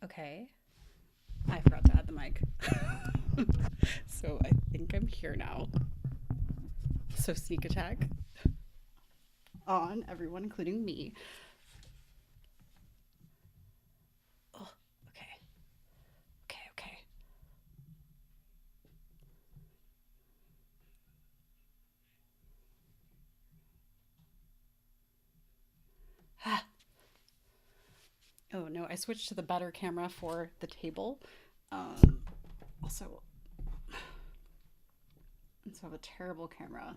Okay. I forgot to add the mic. So I think I'm here now. So sneak attack on everyone, including me. Oh, okay. Okay, okay. Ah. Oh no, I switched to the better camera for the table. Also, I have a terrible camera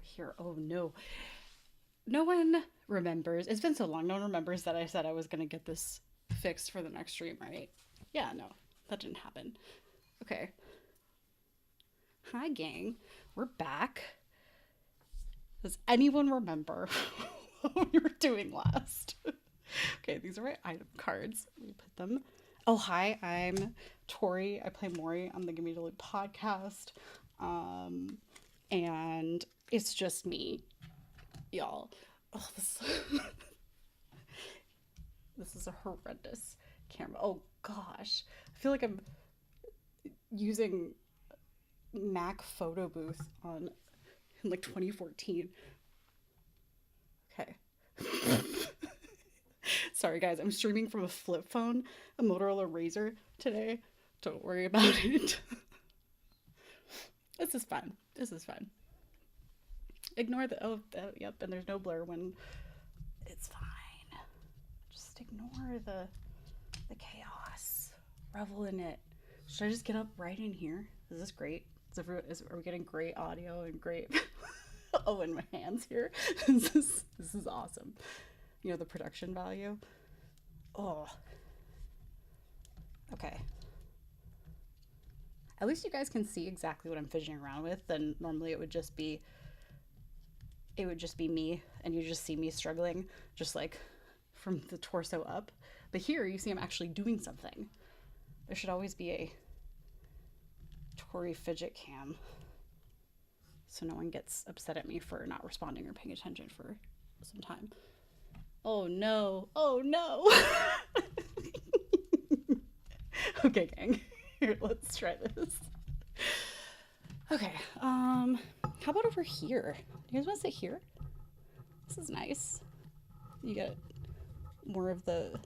here. Oh no. No one remembers. It's been so long. No one remembers that I said I was going to get this fixed for the next stream, right? Yeah, no, that didn't happen. Okay. Hi, gang. We're back. Does anyone remember what we were doing last? Okay, these are my item cards. Let me put them. Oh, hi, I'm Tori. I play Mori on the Gimme Delete podcast. Um, and it's just me, y'all. Oh, this is a horrendous camera. Oh gosh, I feel like I'm using Mac photo booth on in like 2014. Okay. Sorry guys, I'm streaming from a flip phone, a Motorola Razr today. Don't worry about it. This is fun. This is fun. Ignore the yep, and there's no blur when it's fine. Just ignore the chaos. Revel in it. Should I just get up right in here? Is this great? Are we getting great audio and great? Oh, and my hands here. This is awesome. You know the production value. Oh, okay. At least you guys can see exactly what I'm fidgeting around with. Then normally it would just be me, and you just see me struggling, just like from the torso up. But here you see I'm actually doing something. There should always be a Tori fidget cam so no one gets upset at me for not responding or paying attention for some time. Oh no. Oh no. Okay, gang. Here, let's try this. Okay. How about over here? Do you guys want to sit here? This is nice. You get more of the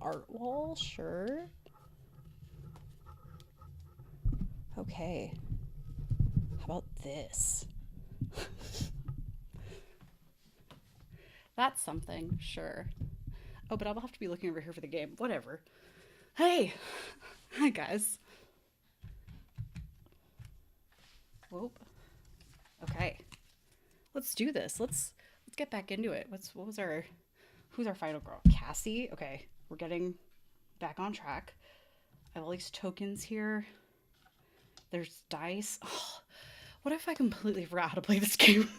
art wall, sure. Okay. How about this? That's something, sure. Oh, but I'll have to be looking over here for the game. Whatever. Hey! Hi, guys. Whoop. Okay. Let's do this. Let's get back into it. Who's our final girl? Cassie? Okay. We're getting back on track. I have all these tokens here. There's dice. Oh, what if I completely forgot how to play this game?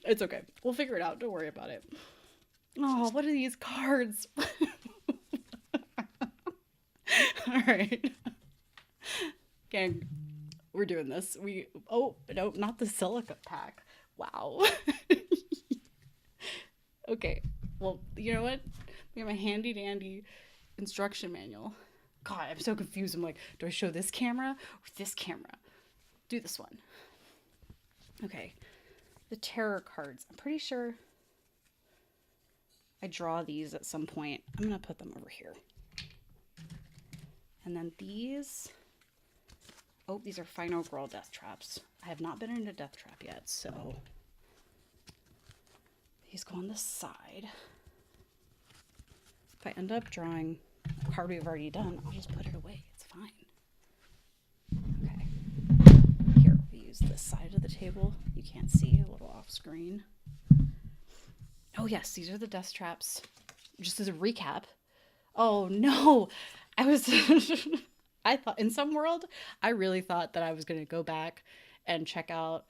It's okay. We'll figure it out. Don't worry about it. Oh, what are these cards? All right. Gang, we're doing this. Oh, no, not the silica pack. Wow. Okay. Well, you know what? We have my handy dandy instruction manual. God, I'm so confused. I'm like, do I show this camera or this camera? Do this one. Okay. The terror cards. I'm pretty sure I draw these at some point. I'm going to put them over here. And then these. Oh, these are Final Girl Death Traps. I have not been into Death Trap yet, so these go on the side. If I end up drawing a card we've already done, I'll just put it away. It's fine. Okay. Here, we use this side of the table. You can't see, a little off screen. Oh yes, these are the Death Traps. Just as a recap. Oh no! I was... I thought, in some world, I really thought that I was going to go back and check out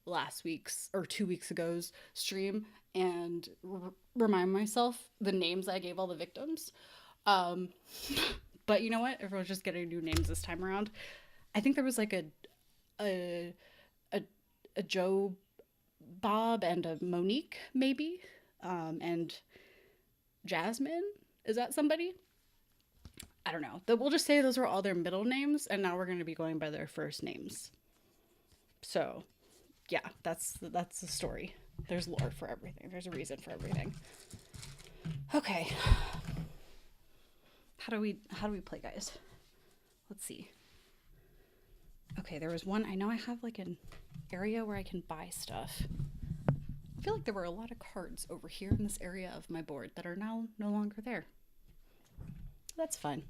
last week's or 2 weeks ago's stream and remind myself the names I gave all the victims. Um, but you know what? Everyone's just getting new names this time around. I think there was like a Joe Bob and a Monique, maybe. and Jasmine. Is that somebody? I don't know. We'll just say those are all their middle names, and now we're going to be going by their first names. So, yeah, that's the story. There's lore for everything. There's a reason for everything. Okay. How do we play, guys? Let's see. Okay, there was one. I know I have like an area where I can buy stuff. I feel like there were a lot of cards over here in this area of my board that are now no longer there. That's fun.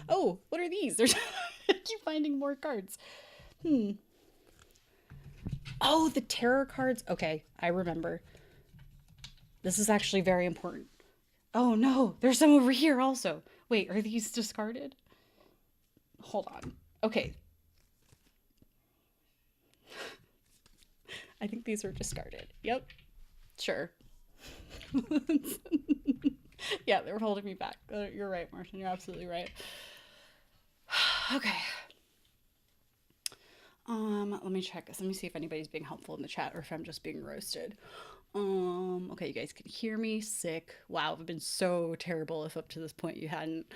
Oh, what are these? There's I keep finding more cards. Oh, the terror cards. Okay, I remember. This is actually very important. Oh no, there's some over here also. Wait, are these discarded? Hold on. Okay. I think these were discarded. Yep. Sure. Yeah, they were holding me back. You're right, Martin. You're absolutely right. Okay. Let me check this. Let me see if anybody's being helpful in the chat or if I'm just being roasted. Okay, you guys can hear me. Sick. Wow, I've been so terrible if up to this point you hadn't.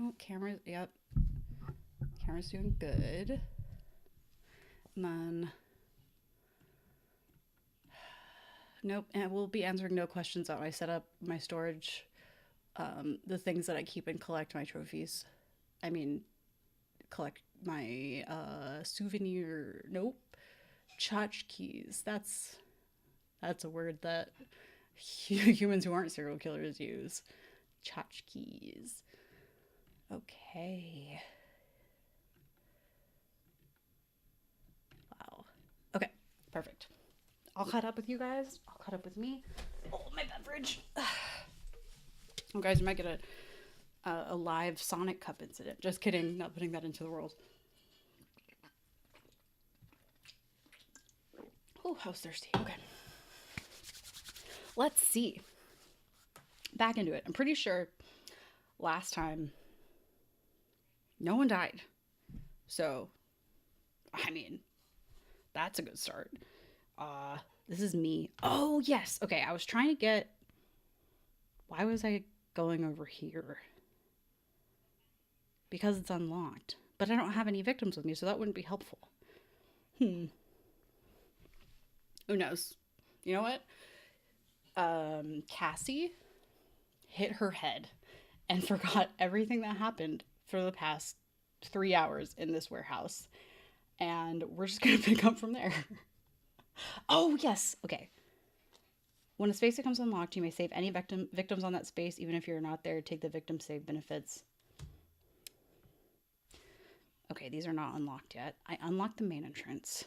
Oh, camera. Yep. Camera's doing good. And then. Nope, and we'll be answering no questions on I set up my storage, the things that I keep and collect my trophies. I mean, collect my souvenir. Nope, tchotchkes. That's a word that humans who aren't serial killers use. Tchotchkes. Okay. Wow. Okay. Perfect. I'll cut up with you guys. I'll cut up with me. Oh, my beverage. Oh, guys, you might get a live Sonic Cup incident. Just kidding. Not putting that into the world. Oh, I was thirsty. Okay. Let's see. Back into it. I'm pretty sure last time no one died. So, I mean, that's a good start. This is me. Oh, yes. Okay, I was trying to get... Why was I going over here? Because it's unlocked. But I don't have any victims with me, so that wouldn't be helpful. Who knows? You know what? Cassie hit her head and forgot everything that happened for the past 3 hours in this warehouse. And we're just going to pick up from there. Oh, yes. Okay. When a space becomes unlocked, you may save any victims on that space. Even if you're not there, take the victim save benefits. Okay, these are not unlocked yet. I unlocked the main entrance.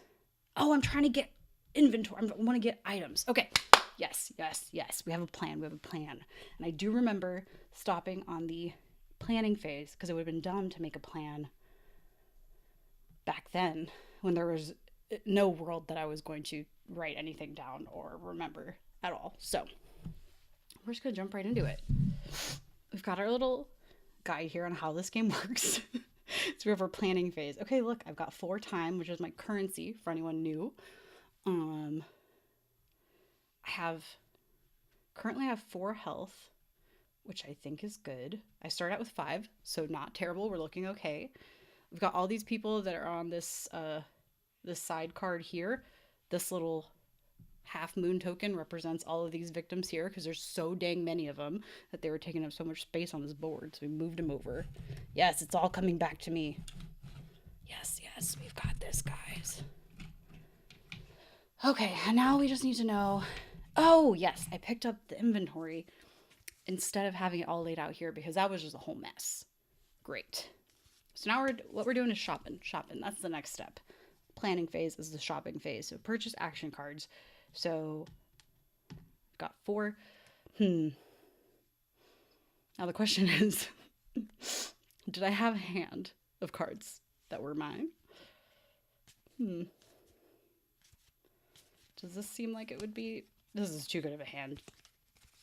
Oh, I'm trying to get inventory. I want to get items. Okay. Yes. We have a plan. And I do remember stopping on the planning phase because it would have been dumb to make a plan back then when there was no world that I was going to write anything down or remember at all. So we're just gonna jump right into it. We've got our little guide here on how this game works. So we have our planning phase. Okay, look, I've got 4 time, which is my currency for anyone new. I currently have 4 health, which I think is good. I start out with 5, so not terrible. We're looking okay. We've got all these people that are on this this side card here. This little half moon token represents all of these victims here because there's so dang many of them that they were taking up so much space on this board. So we moved them over. Yes, it's all coming back to me. Yes, we've got this, guys. Okay, and now we just need to know. Oh, yes, I picked up the inventory instead of having it all laid out here because that was just a whole mess. Great. So now what we're doing is shopping. That's the next step. Planning phase is the shopping phase. So purchase action cards. So got 4. Now the question is, did I have a hand of cards that were mine? Does this seem like it would be? This is too good of a hand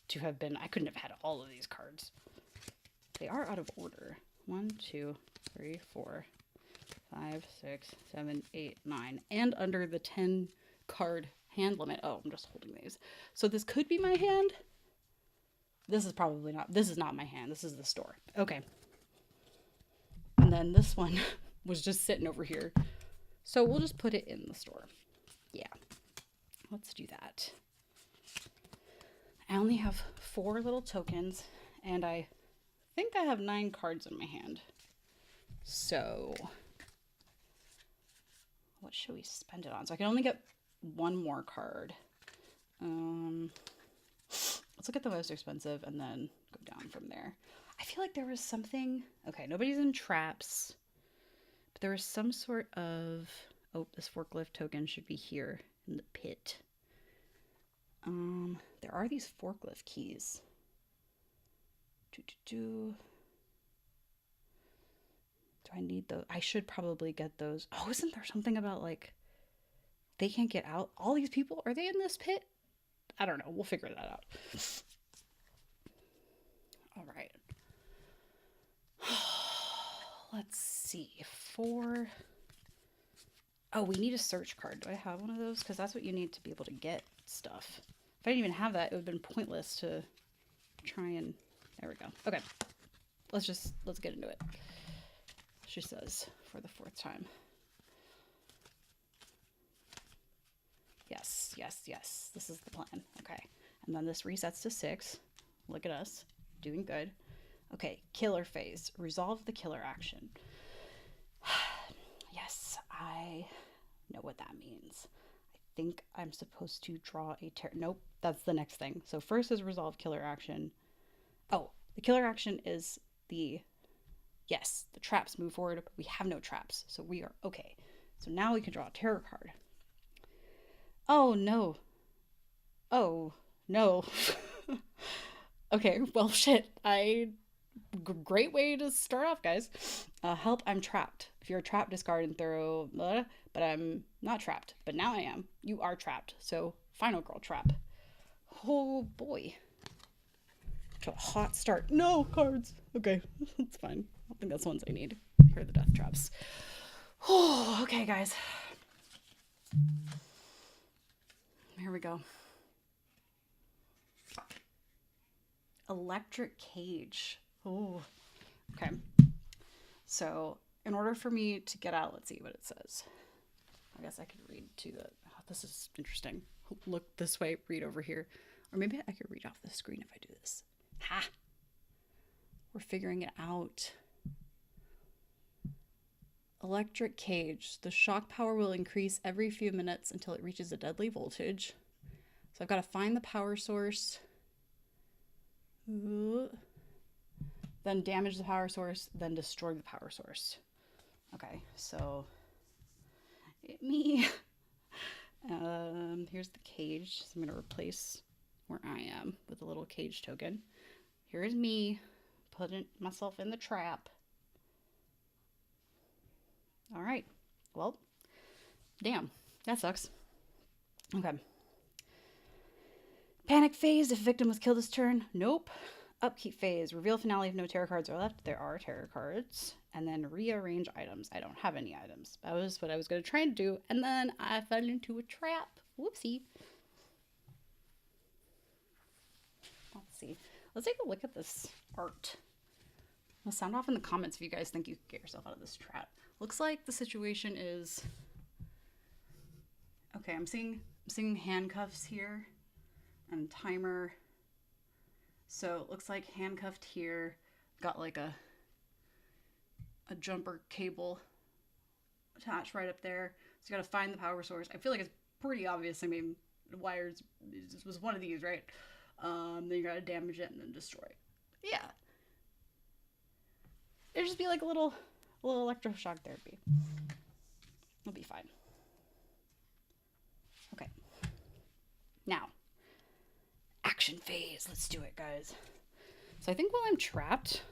to have been. I couldn't have had all of these cards. They are out of order. 1, 2, 3, 4, 5, 6, 7, 8, 9, and under the 10 card hand limit. Oh, I'm just holding these. So this could be my hand. This is probably not. This is not my hand. This is the store. Okay. And then this one was just sitting over here. So we'll just put it in the store. Yeah. Let's do that. I only have 4 little tokens, and I think I have 9 cards in my hand. So what should we spend it on? So I can only get 1 more card. Let's look at the most expensive and then go down from there. I feel like there was something. Okay, nobody's in traps. But there was some sort of. Oh, this forklift token should be here in the pit. There are these forklift keys. Do I need those? I should probably get those. Oh, isn't there something about like they can't get out? All these people, are they in this pit? I don't know. We'll figure that out. All right. Let's see. 4. Oh, we need a search card. Do I have one of those? Because that's what you need to be able to get stuff. If I didn't even have that, it would have been pointless to try and... There we go. Okay. Let's get into it. She says for the 4th time. Yes, yes, yes. This is the plan. Okay. And then this resets to 6. Look at us. Doing good. Okay. Killer phase. Resolve the killer action. Yes, I know what that means. I think I'm supposed to draw a nope, that's the next thing. So first is resolve killer action. Oh, the killer action is the traps move forward, but we have no traps, so we are okay. So now we can draw a terror card. Oh no. Oh no. Okay, well shit. Great way to start off, guys. Help, I'm trapped. If you're trapped, discard and throw, but I'm not trapped. But now I am. You are trapped. So, final girl trap. Oh boy. To a hot start. No cards. Okay, that's fine. I think that's the ones I need. Here are the death traps. Oh, okay, guys. Here we go. Electric cage. Oh, okay. So in order for me to get out, let's see what it says. I guess I could read to the, oh, this is interesting. Look this way, read over here. Or maybe I could read off the screen if I do this. Ha! We're figuring it out. Electric cage. The shock power will increase every few minutes until it reaches a deadly voltage. So I've got to find the power source. Then damage the power source, then destroy the power source. Okay, so hit me. Here's the cage. So I'm gonna replace where I am with a little cage token. Here's me putting myself in the trap. All right, well, damn, that sucks. Okay. Panic phase, if victim was killed this turn. Nope. Upkeep phase, reveal finale if no tarot cards are left. There are tarot cards. And then rearrange items. I don't have any items. That was what I was going to try and do. And then I fell into a trap. Whoopsie. Let's see. Let's take a look at this art. Well, sound off in the comments if you guys think you can get yourself out of this trap. Looks like the situation is... Okay, I'm seeing handcuffs here. And timer. So it looks like handcuffed here. Got like a jumper cable attached right up there. So you gotta find the power source. I feel like it's pretty obvious. I mean, the wires was one of these, right? Then you gotta damage it and then destroy it. Yeah. It'd just be like a little electroshock therapy. It'll be fine. Okay. Now. Action phase. Let's do it, guys. So I think while I'm trapped,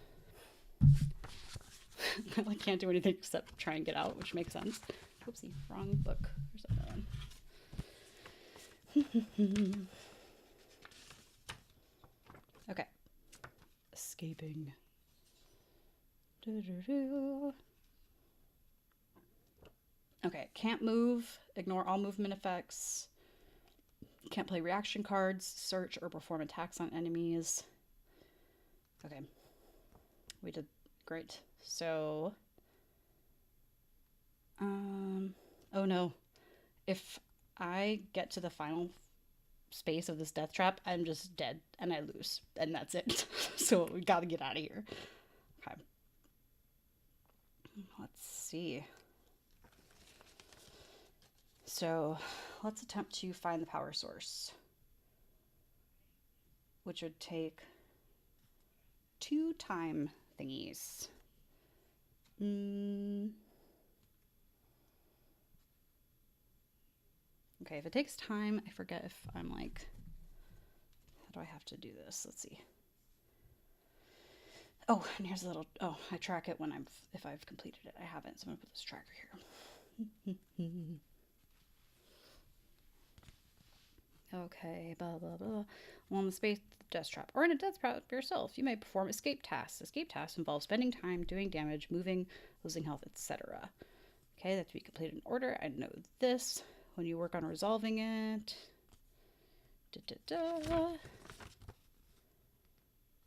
I can't do anything except try and get out, which makes sense. Oopsie, wrong book. There's another one. Okay. Escaping. Okay, can't move, ignore all movement effects, can't play reaction cards, search or perform attacks on enemies. Okay, we did great. So, oh no, if I get to the final space of this death trap, I'm just dead and I lose, and that's it. So we gotta get out of here. Okay, let's see. So let's attempt to find the power source, which would take 2 time thingies. Okay, if it takes time, I forget if I'm like, how do I have to do this? Let's see. Oh, and here's a little, oh, I track it when if I've completed it. I haven't, so I'm gonna put this tracker here. Okay, blah, blah, blah. While in the space death trap or in a death trap yourself, you may perform escape tasks. Escape tasks involve spending time, doing damage, moving, losing health, etc. Okay, that to be completed in order. I know this. When you work on resolving it.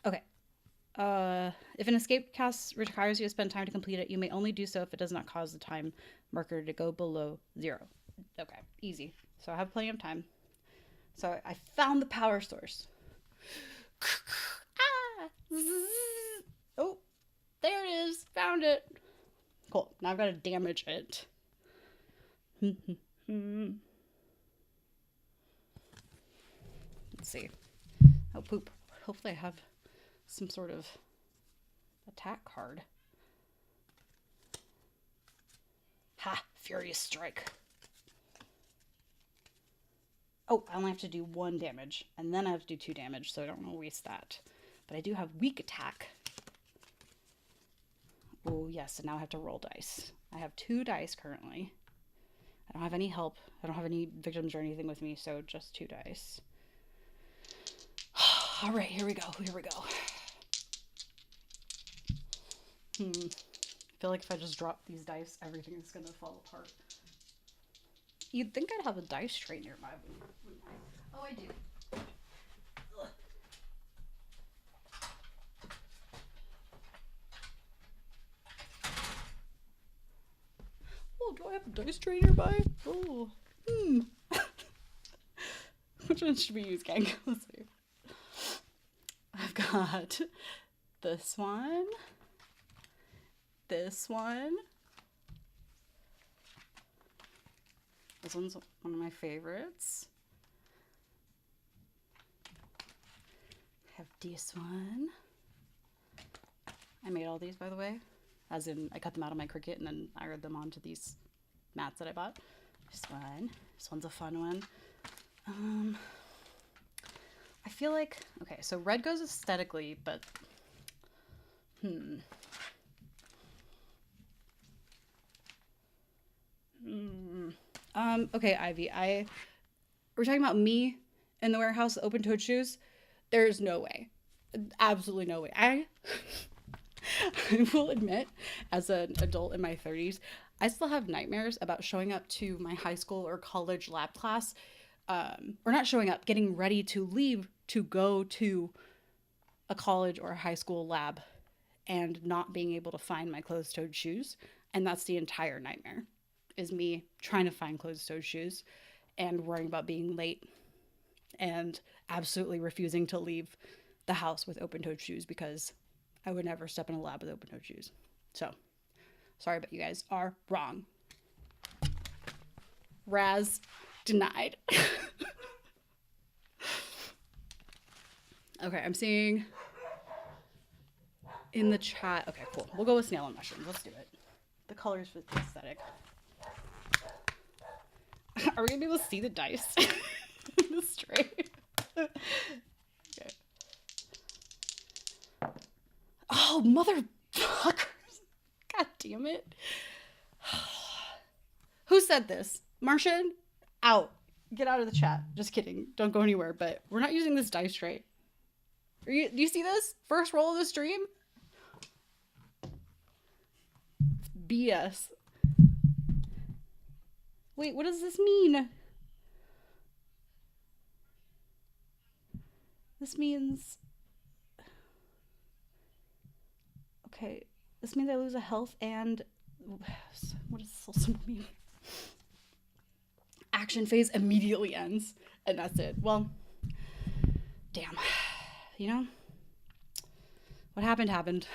Okay. If an escape task requires you to spend time to complete it, you may only do so if it does not cause the time marker to go below 0. Okay, easy. So I have plenty of time. So I found the power source. Oh, there it is. Found it. Cool. Now I've got to damage it. Let's see. Oh, poop. Hopefully I have some sort of attack card. Ha! Furious Strike. Oh, I only have to do 1 damage, and then I have to do 2 damage, so I don't want to waste that. But I do have weak attack. Oh, yes, and now I have to roll dice. I have 2 dice currently. I don't have any help. I don't have any victims or anything with me, so just 2 dice. All right, here we go. Here we go. I feel like if I just drop these dice, everything is going to fall apart. You'd think I'd have a dice tray nearby. Oh, I do. Ugh. Oh, do I have a dice tray nearby? Oh, Which one should we use, gang? Let's see. I've got this one. This one. This one's one of my favorites. I have this one. I made all these, by the way. As in, I cut them out of my Cricut and then ironed them onto these mats that I bought. This one. This one's a fun one. I feel like, okay, so red goes aesthetically, but okay, Ivy, we're talking about me in the warehouse, open-toed shoes. There's no way. Absolutely no way. I will admit, as an adult in my 30s, I still have nightmares about showing up to my high school or college lab class, or not showing up, getting ready to leave to go to a college or a high school lab and not being able to find my closed-toed shoes. And that's the entire nightmare, is me trying to find closed-toed shoes and worrying about being late and absolutely refusing to leave the house with open-toed shoes because I would never step in a lab with open-toed shoes. So, sorry, but you guys are wrong. Raz denied. Okay, I'm seeing in the chat. Okay, cool. We'll go with snail and mushrooms. Let's do it. The colors with the aesthetic. Are we gonna be able to see the dice in the tray? Okay. Oh, motherfuckers. God damn it. Who said this? Martian? Out. Get out of the chat. Just kidding. Don't go anywhere, but we're not using this dice tray. Do you see this? First roll of the stream? BS. Wait, what does this mean? This means... Okay, this means I lose a health and... What does this little symbol mean? Action phase immediately ends, and that's it. Well, damn. You know? What happened, happened.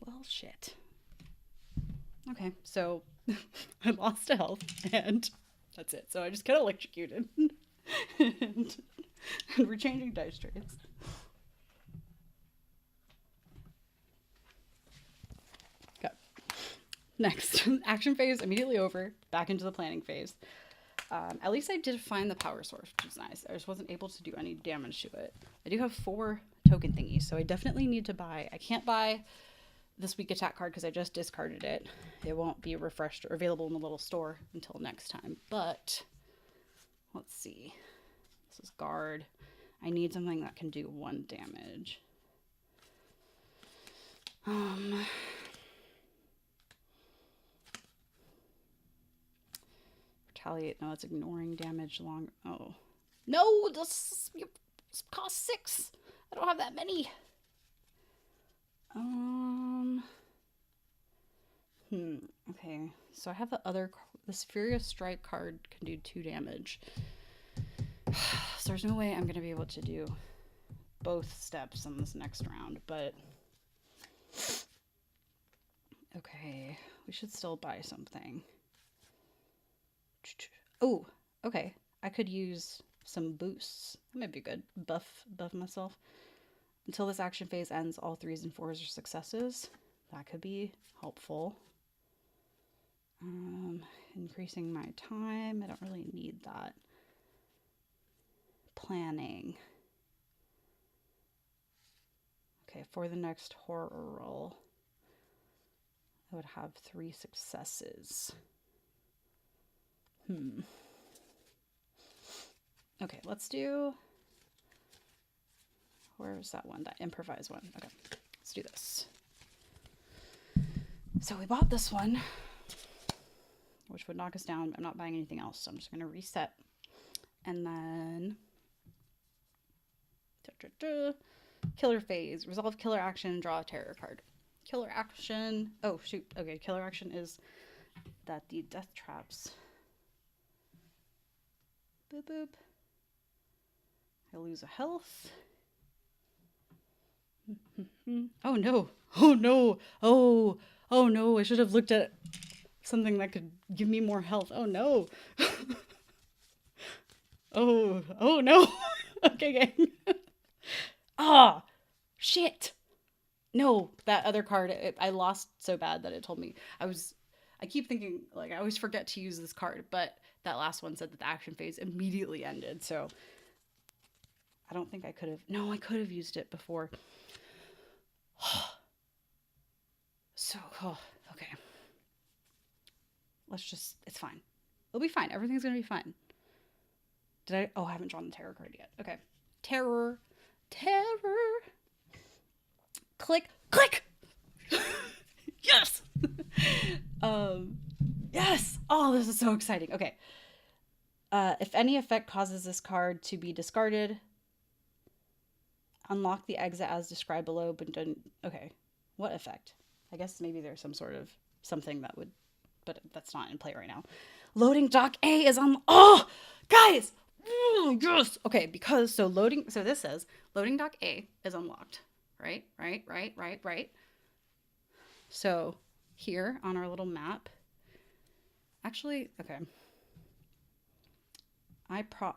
Well, shit. Okay, so I lost a health, and that's it. So I just got electrocuted. and we're changing dice trays. Okay. Next, action phase immediately over, back into the planning phase. At least I did find the power source, which is nice. I just wasn't able to do any damage to it. I do have 4 token thingies, so I definitely need to buy. I can't buy this week attack card because I just discarded it. It won't be refreshed or available in the little store until next time. But let's see. This is guard. I need something that can do 1 damage. Retaliate. No, it's ignoring damage long. Oh. No, this costs 6. I don't have that many. Okay. So I have this Furious Strike card can do 2 damage. So there's no way I'm going to be able to do both steps on this next round, but okay. We should still buy something. Oh, okay. I could use some boosts. That might be good. Buff myself. Until this action phase ends, all 3s and 4s are successes. That could be helpful. Increasing my time. I don't really need that. Planning. Okay, for the next horror roll, I would have 3 successes. Okay, let's do... Where's that one? That improvise one. Okay, let's do this. So we bought this one, which would knock us down. I'm not buying anything else, so I'm just going to reset. And then... Killer phase. Resolve killer action, draw a terror card. Killer action... Oh, shoot. Okay, killer action is that the death traps... Boop, boop. I lose a health. Oh no. Oh no. Oh no. I should have looked at something that could give me more health. Oh no. Oh no. Okay, gang. Ah, shit. No, that other card, I lost so bad that it told me. I keep thinking, like, I always forget to use this card, but that last one said that the action phase immediately ended, so I don't think I could have. No, I could have used it before. Okay. It's fine. It'll be fine. Everything's gonna be fine. I haven't drawn the terror card yet. Okay. Terror. Click. Yes! Yes! Oh, this is so exciting. Okay. If any effect causes this card to be discarded, unlock the exit as described below, but don't... Okay. What effect? I guess maybe there's some sort of something that would... But that's not in play right now. Loading dock A is on... Oh! Guys! Yes! Okay, so this says loading dock A is unlocked. Right? So here on our little map... Actually, okay.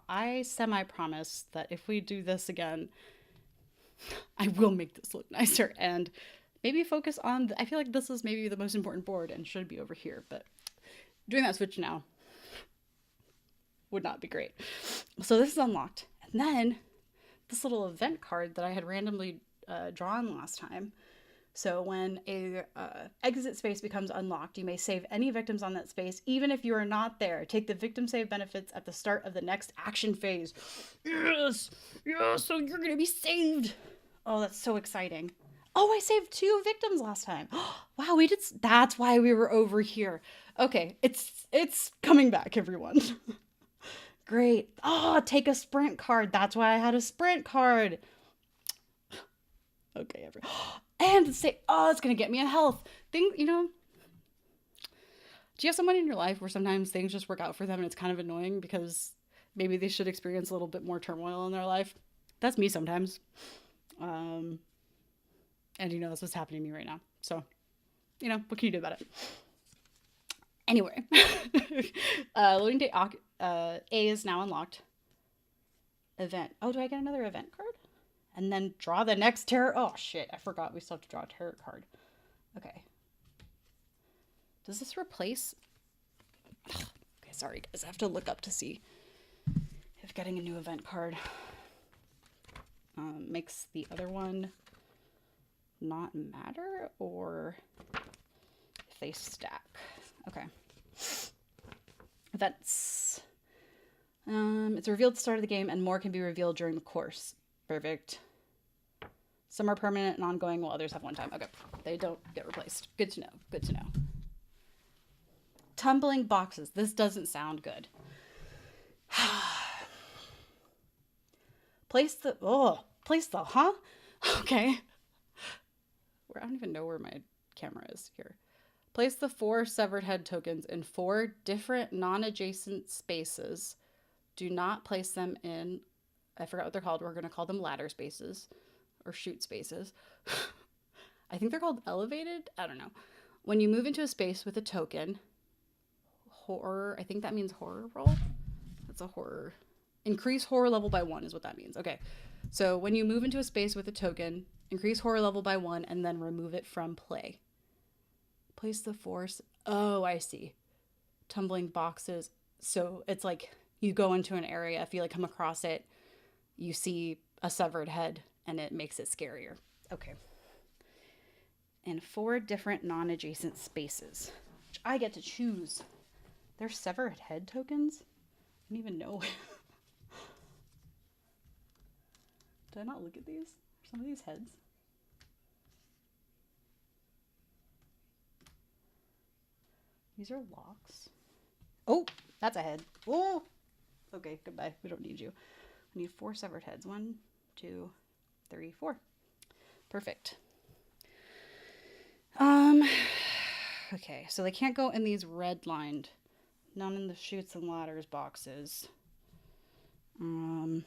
I semi-promise that if we do this again, I will make this look nicer and maybe focus on... I feel like this is maybe the most important board and should be over here, but doing that switch now would not be great. So this is unlocked. And then this little event card that I had randomly drawn last time. So when a exit space becomes unlocked, you may save any victims on that space, even if you are not there. Take the victim save benefits at the start of the next action phase. Yes! So you're going to be saved. Oh, that's so exciting. Oh, I saved 2 victims last time. Wow, we did. That's why we were over here. Okay, it's coming back, everyone. Great. Oh, take a sprint card. That's why I had a sprint card. Okay, and say, oh, it's gonna get me a health thing. Do you have someone in your life where sometimes things just work out for them and it's kind of annoying because maybe they should experience a little bit more turmoil in their life? That's me sometimes. Um, and that's what's happening to me right now. So, what can you do about it? Anyway, loading date A is now unlocked. Event. Oh, do I get another event card? And then draw the next tarot. Oh, shit. I forgot we still have to draw a tarot card. Okay. Does this replace... Okay, sorry, guys. I have to look up to see if getting a new event card makes the other one not matter or if they stack. Okay. Events. It's revealed at the start of the game and more can be revealed during the course. Perfect. Some are permanent and ongoing while others have one time. Okay. They don't get replaced. Good to know. Good to know. Tumbling boxes. This doesn't sound good. Place the, huh? Okay. I don't even know where my camera is here. Place the 4 severed head tokens in 4 different non-adjacent spaces. Do not place them in, I forgot what they're called. We're going to call them ladder spaces or chute spaces. I think they're called elevated. I don't know. When you move into a space with a token, horror, I think that means horror roll. That's a horror. Increase horror level by 1 is what that means. Okay. So when you move into a space with a token, increase horror level by 1 and then remove it from play. Place the force. Oh, I see. Tumbling boxes. So it's like you go into an area. If you come across it, you see a severed head and it makes it scarier. Okay. And 4 different non-adjacent spaces, which I get to choose. They're severed head tokens? I don't even know. Did I not look at these? Are some of these heads? These are locks. Oh, that's a head. Oh, okay, goodbye. We don't need you. We need 4 severed heads. 1, 2, 3, 4. Perfect. Okay, so they can't go in these red lined. None in the chutes and ladders boxes. I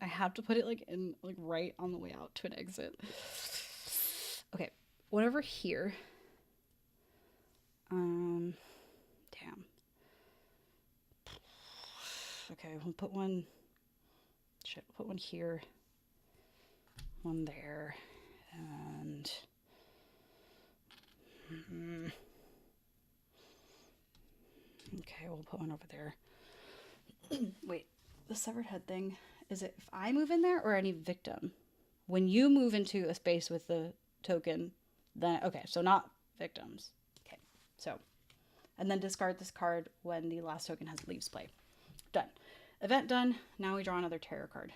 have to put it in right on the way out to an exit. Okay, whatever here. Damn. Okay, we'll put one. Shit, we'll put one here. One there. And. Okay, we'll put one over there. Wait, the severed head thing, is it if I move in there or any victim? When you move into a space with the token, then, okay, so not victims. Okay, so, and then discard this card when the last token leaves play. Done. Event done. Now we draw another tarot card.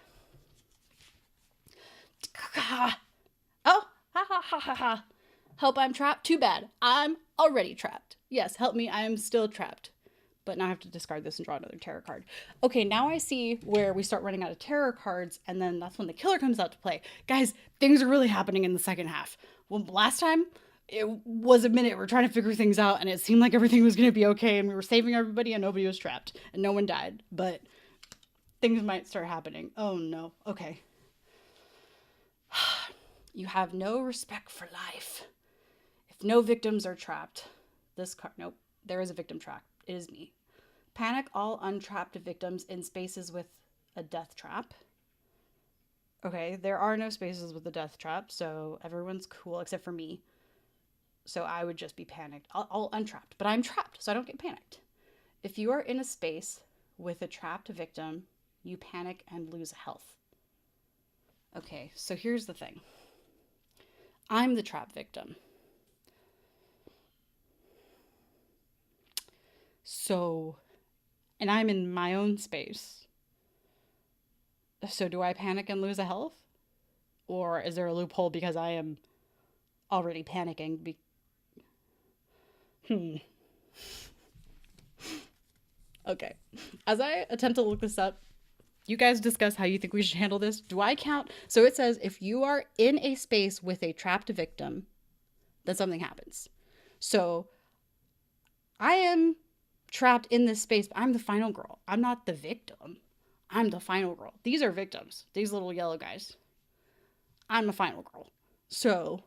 Oh, ha ha ha ha ha. Help, I'm trapped. Too bad. I'm already trapped. Yes, help me. I am still trapped. But now I have to discard this and draw another tarot card. Okay, now I see where we start running out of tarot cards, and then that's when the killer comes out to play. Guys, things are really happening in the second half. Well, last time, it was a minute. We're trying to figure things out, and it seemed like everything was going to be okay, and we were saving everybody, and nobody was trapped, and no one died. But things might start happening. Oh, no. Okay. You have no respect for life. If no victims are trapped, this card, nope, there is a victim trapped. It is me. Panic all untrapped victims in spaces with a death trap. Okay, there are no spaces with a death trap, so everyone's cool except for me. So I would just be panicked. I'll untrapped, but I'm trapped, so I don't get panicked. If you are in a space with a trapped victim, you panic and lose health. Okay, so here's the thing. I'm the trapped victim. So, and I'm in my own space. So do I panic and lose a health? Or is there a loophole because I am already panicking? Okay. As I attempt to look this up, you guys discuss how you think we should handle this. Do I count? So it says if you are in a space with a trapped victim, then something happens. So I am trapped in this space, but I'm the final girl. I'm not the victim. I'm the final girl. These are victims. These little yellow guys. I'm the final girl. So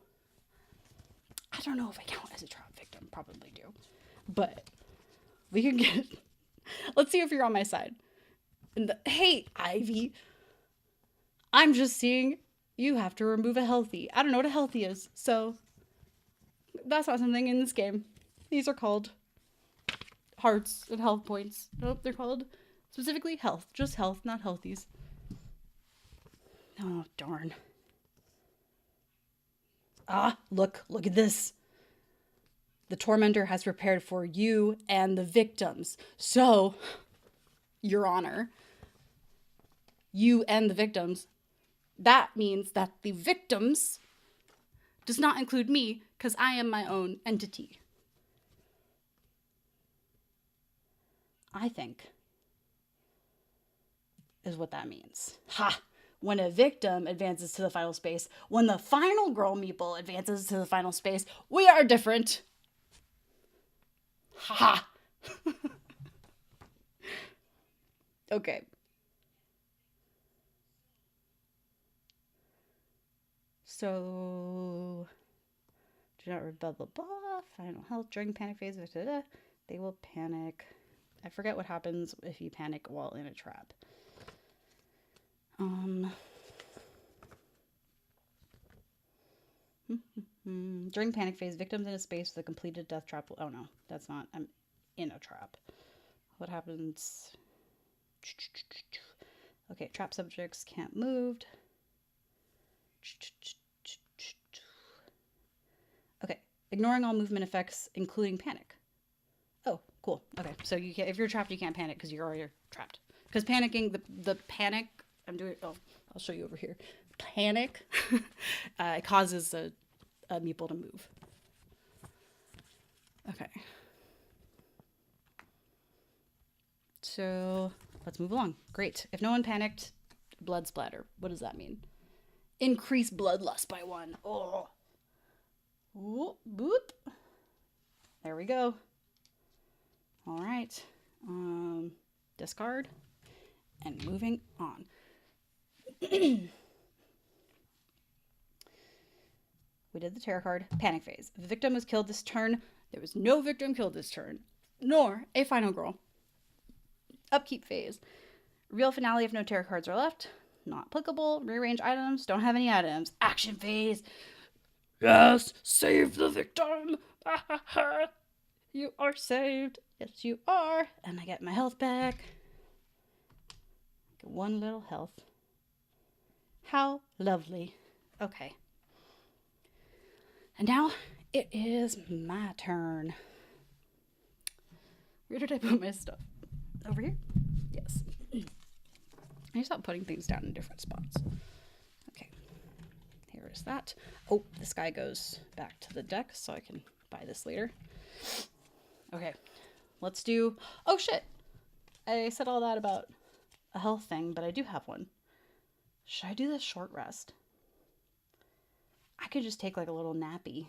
I don't know if I count as a trapped victim. Probably do. But we can get. Let's see if you're on my side. Hey, Ivy. I'm just seeing you have to remove a healthy. I don't know what a healthy is. So that's not something in this game. These are called hearts and health points. Nope, they're called specifically health. Just health, not healthies. Oh, darn. Ah, look at this. The tormentor has prepared for you and the victims. So, Your Honor, you and the victims, that means that the victims does not include me because I am my own entity. I think is what that means. Ha! When a victim advances to the final space, when the final girl meeple advances to the final space, we are different. Ha! Okay. So, do not blah blah blah. Final health during panic phase. They will panic. I forget what happens if you panic while in a trap. During panic phase, victims in a space with a completed death trap. Oh no, that's not. I'm in a trap. What happens? Okay, trap subjects can't move. Okay, ignoring all movement effects, including panic. Oh, cool. Okay, so you can, if you're trapped, you can't panic because you're already trapped. Because panicking, the panic, I'm doing. Oh, I'll show you over here. Panic causes a meeple to move. Okay. So let's move along. Great. If no one panicked, blood splatter. What does that mean? Increase bloodlust by 1. Oh. Whoop, boop. There we go. All right. Discard. And moving on. We did the tarot card. Panic phase. If the victim was killed this turn, there was no victim killed this turn, nor a final girl. Upkeep phase. Real finale if no tarot cards are left. Not applicable. Rearrange items. Don't have any items. Action phase. Yes, save the victim. You are saved. Yes, you are. And I get my health back. Get 1 little health. How lovely. Okay. And now it is my turn. Where did I put my stuff? Over here? Yes. I stop putting things down in different spots. Okay. Here is that. Oh, this guy goes back to the deck so I can buy this later. Okay. Let's do... Oh, shit. I said all that about a health thing, but I do have one. Should I do this short rest? I could just take like a little nappy.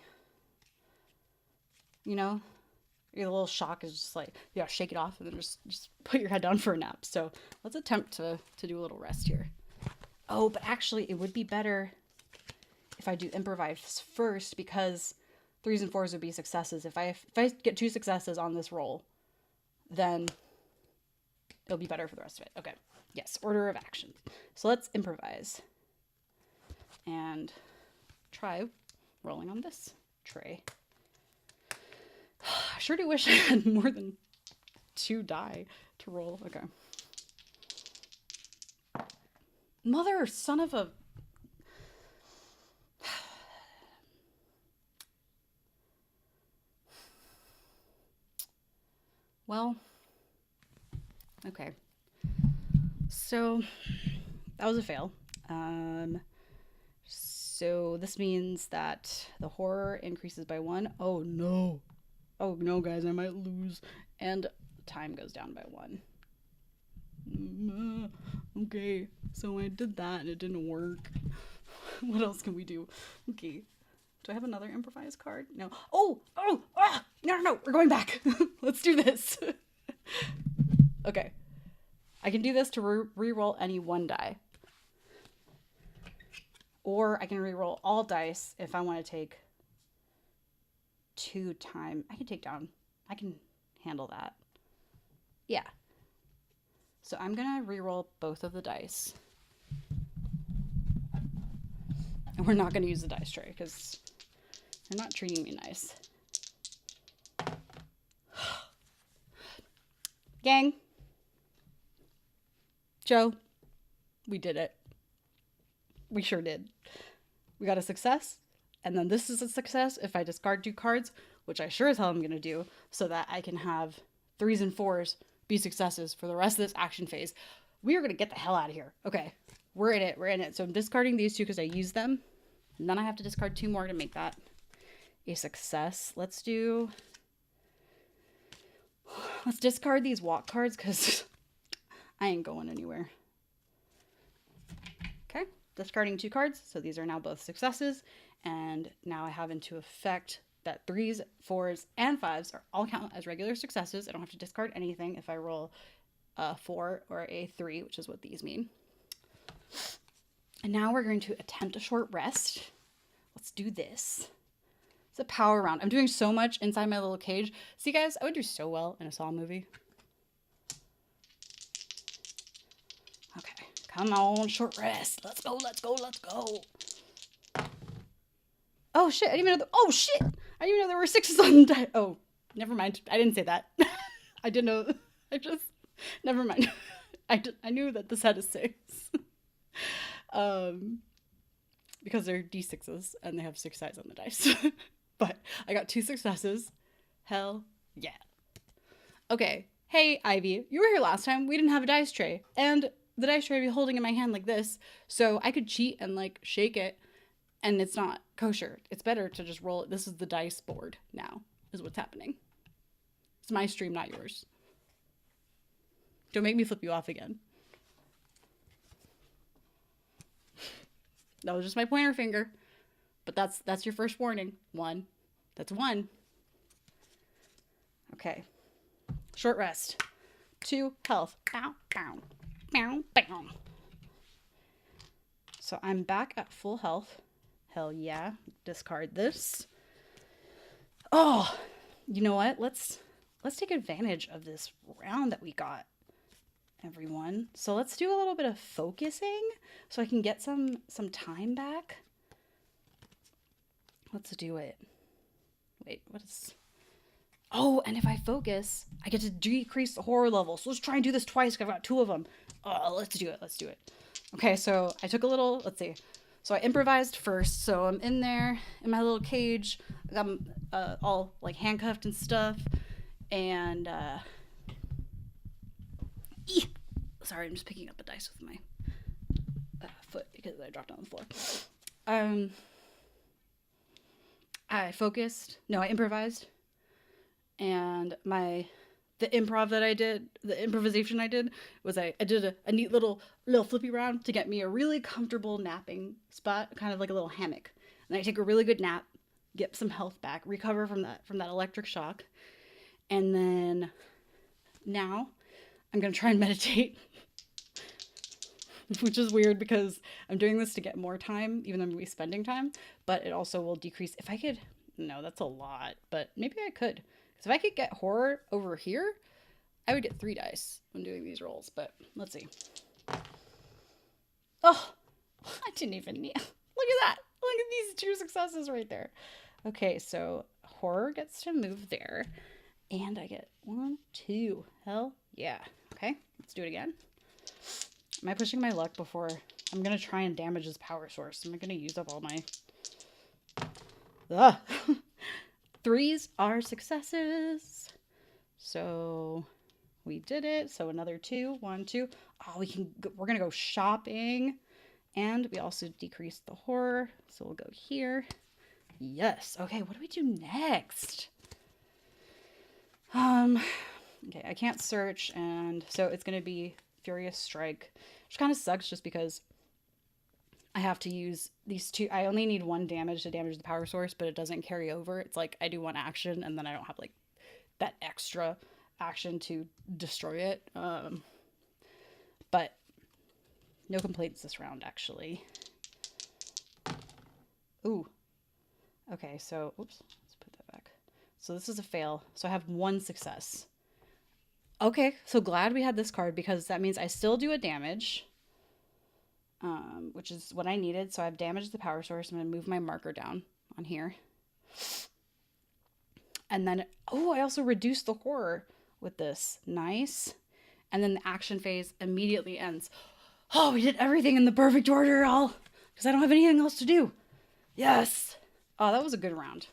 You know? Your little shock is just like, you gotta shake it off and then just put your head down for a nap. So let's attempt to do a little rest here. Oh, but actually it would be better if I do improvise first because 3s and 4s would be successes. If I get 2 successes on this roll, then it'll be better for the rest of it. Okay. Yes, order of action. So let's improvise. And try rolling on this tray. I sure do wish I had more than 2 die to roll. Okay. Mother, son of a... Well, okay. So, that was a fail. So this means that the horror increases by 1. Oh no. Oh no, guys, I might lose. And time goes down by 1. Okay, so I did that and it didn't work. What else can we do? Okay. Do I have another improvised card? No. Oh! No, we're going back. Let's do this. Okay. I can do this to re-roll any 1 die. Or I can re-roll all dice if I want to take 2 time. I can handle that. Yeah. So I'm going to re-roll both of the dice. And we're not going to use the dice tray because they're not treating me nice. Gang. Joe. We did it. We sure did. We got a success. And then this is a success if I discard 2 cards, which I sure as hell am going to do, so that I can have 3s and 4s be successes for the rest of this action phase. We are going to get the hell out of here. Okay. We're in it. So I'm discarding these 2 because I use them. And then I have to discard 2 more to make that a success. Let's discard these walk cards because I ain't going anywhere. Okay. Discarding 2 cards. So these are now both successes. And now I have into effect that 3s, 4s, and 5s are all count as regular successes. I don't have to discard anything if I roll a 4 or a 3, which is what these mean. And now we're going to attempt a short rest. Let's do this. It's a power round. I'm doing so much inside my little cage. See, guys, I would do so well in a Saw movie. Okay, come on, short rest. Let's go. Oh, shit. I didn't even know there were 6s on the die. Oh, never mind. I didn't say that. I didn't know. Never mind. I knew that this had a 6. Because they're D6s and they have 6 sides on the dice. But I got 2 successes. Hell yeah. Okay. Hey, Ivy, you were here last time. We didn't have a dice tray. And the dice tray I'd be holding in my hand like this. So I could cheat and like shake it. And it's not kosher. It's better to just roll it. This is the dice board now, is what's happening. It's my stream, not yours. Don't make me flip you off again. That was just my pointer finger. But that's your first warning. 1. That's 1. Okay. Short rest. 2 health. Bow, bow, bow, bow. So I'm back at full health. Hell yeah. Discard this. Oh, you know what? Let's take advantage of this round that we got, everyone. So let's do a little bit of focusing so I can get some time back. Let's do it. Wait, what is... Oh, and if I focus, I get to decrease the horror level. So let's try and do this twice because I've got 2 of them. Oh, let's do it. Okay, so I took a little... Let's see. So I improvised first. So I'm in there in my little cage. I'm all like handcuffed and stuff. And sorry, I'm just picking up a dice with my foot because I dropped it on the floor. I improvised. And the improvisation I did was I did a neat little flippy round to get me a really comfortable napping spot, kind of like a little hammock. And I take a really good nap, get some health back, recover from that electric shock. And then now I'm going to try and meditate, which is weird because I'm doing this to get more time, even though I'm going to be spending time, but it also will decrease. If I could, no, that's a lot, but maybe I could. Because if I could get horror over here, I would get 3 dice when doing these rolls, but let's see. Oh, I didn't even need, look at that. Look at these 2 successes right there. Okay, so horror gets to move there. And I get 1, 2. Hell yeah. Okay, let's do it again. Am I pushing my luck before? I'm going to try and damage this power source. Am I going to use up all my... Ugh. 3s are successes. So we did it. So another 2. 1, 2. Oh, we're going to go shopping. And we also decreased the horror. So we'll go here. Yes. Okay, what do we do next? Okay, I can't search, and so it's going to be Furious Strike, which kind of sucks just because I have to use these two. I only need one damage to damage the power source, but it doesn't carry over. It's like I do one action, and then I don't have like that extra action to destroy it. But no complaints this round, actually. Ooh. Okay, so, oops, let's put that back. So this is a fail. So I have one success. Okay, so glad we had this card because that means I still do a damage, which is what I needed. So I've damaged the power source. I'm going to move my marker down on here. And then, oh, I also reduced the horror with this. Nice. And then the action phase immediately ends. Oh, we did everything in the perfect order, all because I don't have anything else to do. Yes. Oh, that was a good round.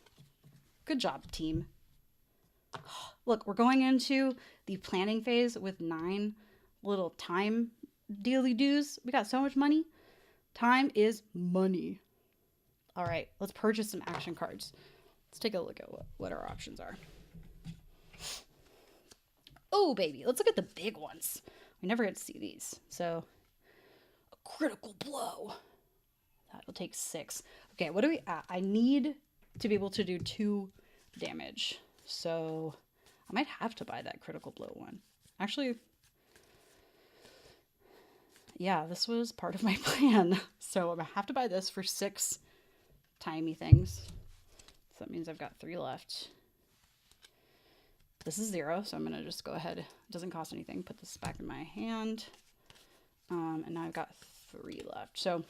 Good job, team. Look, we're going into the planning phase with 9 little time dealy-doos. We got so much money. Time is money. All right, let's purchase some action cards. Let's take a look at what our options are. Oh, baby, let's look at the big ones. We never get to see these. So, a critical blow. That will take 6. Okay, what do we... I need to be able to do 2 damage. So, I might have to buy that critical blow one. Actually, yeah, this was part of my plan. So, I'm going to have to buy this for 6 timey things. So, that means I've got 3 left. This is 0, so I'm going to just go ahead. It doesn't cost anything. Put this back in my hand. And now I've got 3 left. So,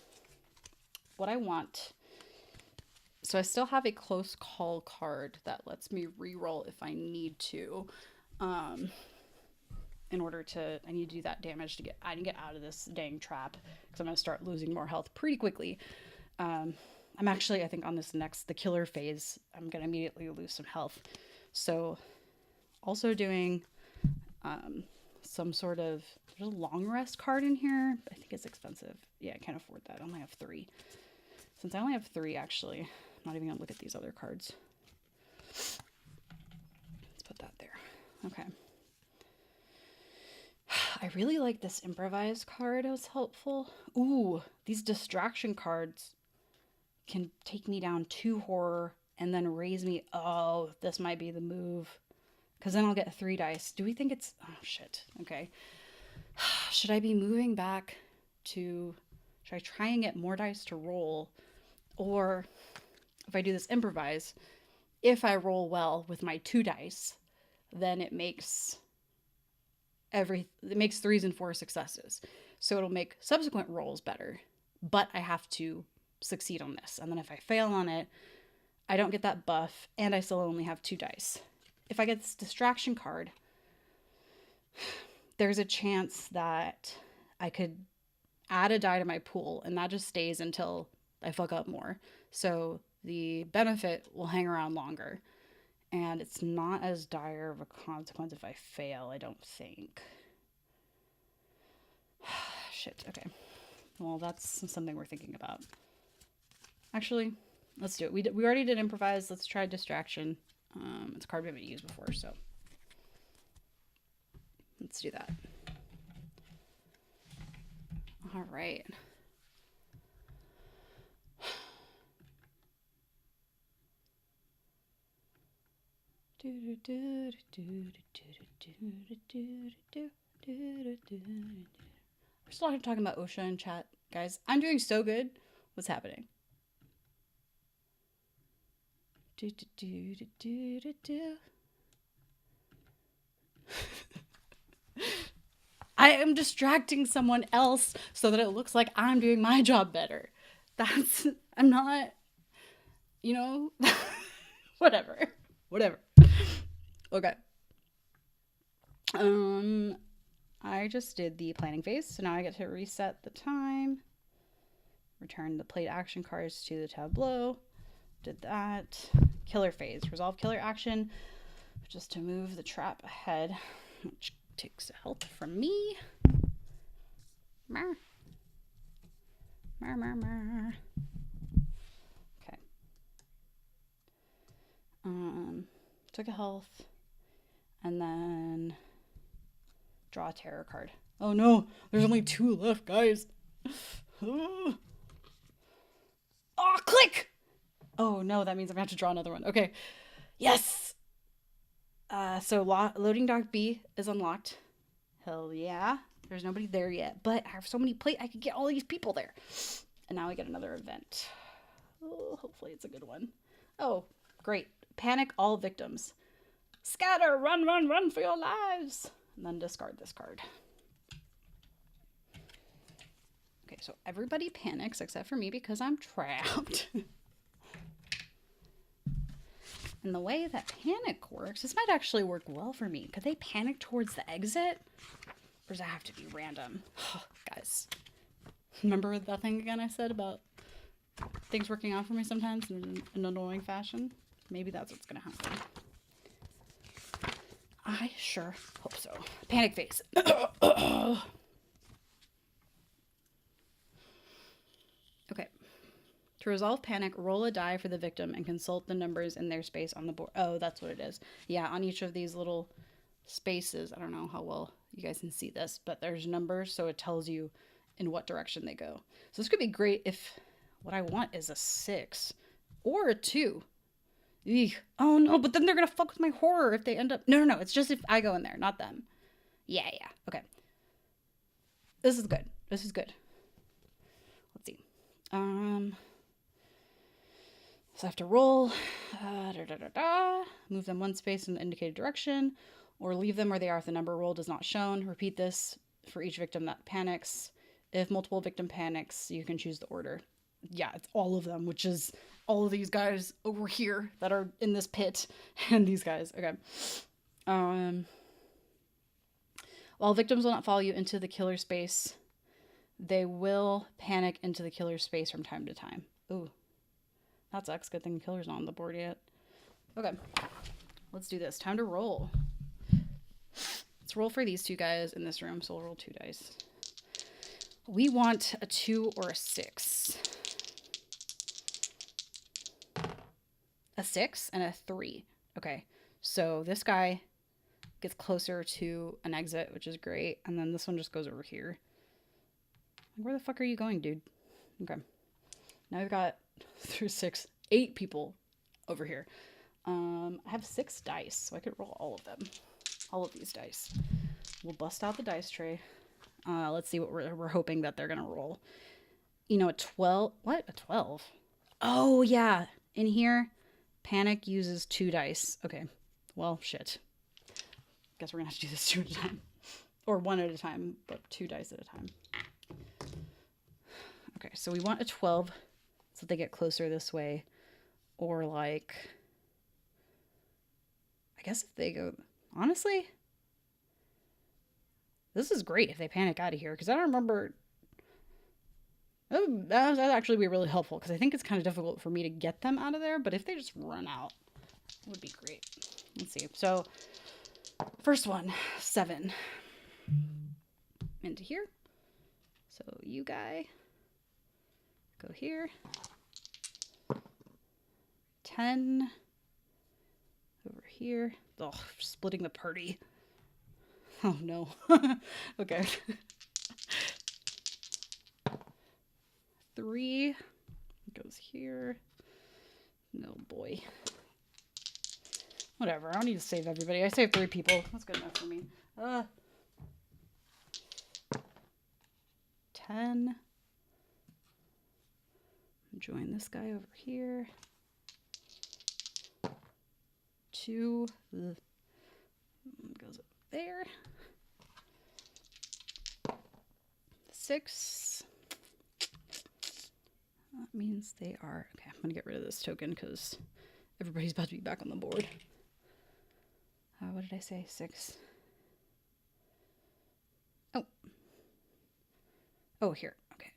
what I want... So I still have a close call card that lets me reroll if I need to. In order to... I need to do that damage to get out of this dang trap. Because I'm going to start losing more health pretty quickly. I'm actually, I think on this the killer phase, I'm going to immediately lose some health. So... Also doing some sort of... There's a long rest card in here. I think it's expensive. Yeah, I can't afford that. I only have 3. Since I only have 3, actually, I'm not even going to look at these other cards. Let's put that there. Okay. I really like this improvise card. It was helpful. Ooh, these distraction cards can take me down 2 horror and then raise me. Oh, this might be the move. Because then I'll get 3 dice. Do we think it's... Oh, shit. Okay. Should I be moving back to... Should I try and get more dice to roll? Or if I do this improvise, if I roll well with my 2 dice, then it makes 3s and 4 successes. So it'll make subsequent rolls better. But I have to succeed on this. And then if I fail on it, I don't get that buff, and I still only have 2 dice. If I get this distraction card, there's a chance that I could add a die to my pool, and that just stays until I fuck up more. So the benefit will hang around longer, and it's not as dire of a consequence if I fail, I don't think. Shit, okay. Well, that's something we're thinking about. Actually, let's do it. We already did improvise. Let's try distraction. It's a card we haven't used before, so let's do that. All right. We're still talking about OSHA in chat, guys. I'm doing so good. What's happening? I am distracting someone else so that it looks like I'm doing my job better. I'm not, whatever. Okay. I just did the planning phase, so now I get to reset the time. Return the played action cards to the tableau. Did that. Killer phase. Resolve killer action. Just to move the trap ahead, which takes health from me. Okay. Took a health. And then draw a terror card. Oh no, there's only 2 left, guys. Oh, click! Oh no, that means I'm gonna have to draw another one. Okay. Yes! So loading dock B is unlocked. Hell yeah. There's nobody there yet, but I have so many plates, I could get all these people there. And now we get another event. Oh, hopefully it's a good one. Oh, great. Panic all victims. Scatter, run, run, run for your lives. And then discard this card. Okay, so everybody panics except for me because I'm trapped. And the way that panic works, this might actually work well for me. Could they panic towards the exit? Or does that have to be random? Guys, remember that thing again I said about things working out for me sometimes in an annoying fashion? Maybe that's what's going to happen. I sure hope so. Panic face. Okay. To resolve panic, roll a die for the victim and consult the numbers in their space on the board. Oh, that's what it is. Yeah, on each of these little spaces, I don't know how well you guys can see this, but there's numbers, so it tells you in what direction they go. So this could be great if what I want is a 6 or a 2. Eek. Oh no, but then they're gonna fuck with my horror if they end up... No, it's just if I go in there, not them. Yeah. Okay. This is good. Let's see. So I have to roll. Move them 1 space in the indicated direction, or leave them where they are if the number rolled is not shown. Repeat this for each victim that panics. If multiple victim panics, you can choose the order. Yeah, it's all of them, which is all of these guys over here that are in this pit, and these guys. Okay. While victims will not follow you into the killer space, they will panic into the killer space from time to time. Ooh, that sucks. Good thing the killer's not on the board yet. Okay, let's do this. Time to roll. Let's roll for these 2 guys in this room. So we'll roll 2 dice. We want a 2 or a 6. A 6 and a 3. Okay, so this guy gets closer to an exit, which is great. And then this one just goes over here. Where the fuck are you going, dude? Okay. Now we've got 3, 6, 8 people over here. I have 6 dice, so I could roll all of them. All of these dice. We'll bust out the dice tray. Let's see what we're hoping that they're going to roll. You know, a 12. What? A 12? Oh, yeah. In here, panic uses 2 dice. Okay. Well, shit. Guess we're going to have to do this 2 at a time. Or 1 at a time, but 2 dice at a time. Okay, so we want a 12 so they get closer this way. Or like, I guess if they go, honestly, this is great if they panic out of here. Because I don't remember, that'd actually be really helpful. Because I think it's kind of difficult for me to get them out of there. But if they just run out, it would be great. Let's see. So, first one, 7. Into here. So you guy, go here. 10 over here. Oh, splitting the party. Oh no. Okay. 3 goes here. No boy. Whatever. I don't need to save everybody. I saved 3 people. That's good enough for me. 10. Join this guy over here. 2 goes up there. 6. That means they are... Okay, I'm going to get rid of this token because everybody's about to be back on the board. What did I say? 6. Oh, here. Okay.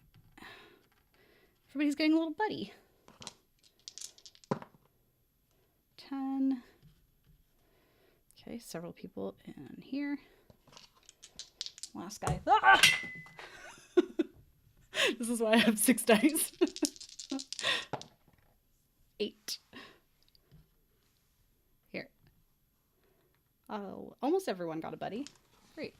Everybody's getting a little buddy. 10. Okay, several people in here. Last guy. Ah! This is why I have 6 dice. 8. Here. Oh, almost everyone got a buddy. Great.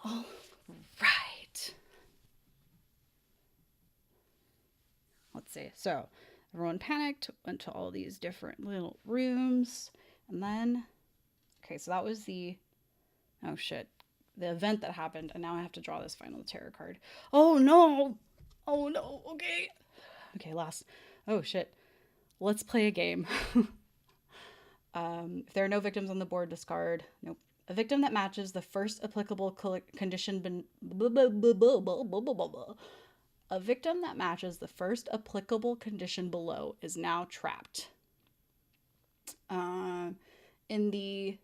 All right. Let's see. So everyone panicked, went to all these different little rooms, and then, okay, so that was the, oh shit, the event that happened, and now I have to draw this final terror card. Oh no! Oh no, okay. Okay, last, oh shit. Let's play a game. If there are no victims on the board, discard. Nope. A victim that matches the first applicable condition. A victim that matches the first applicable condition below is now trapped. In the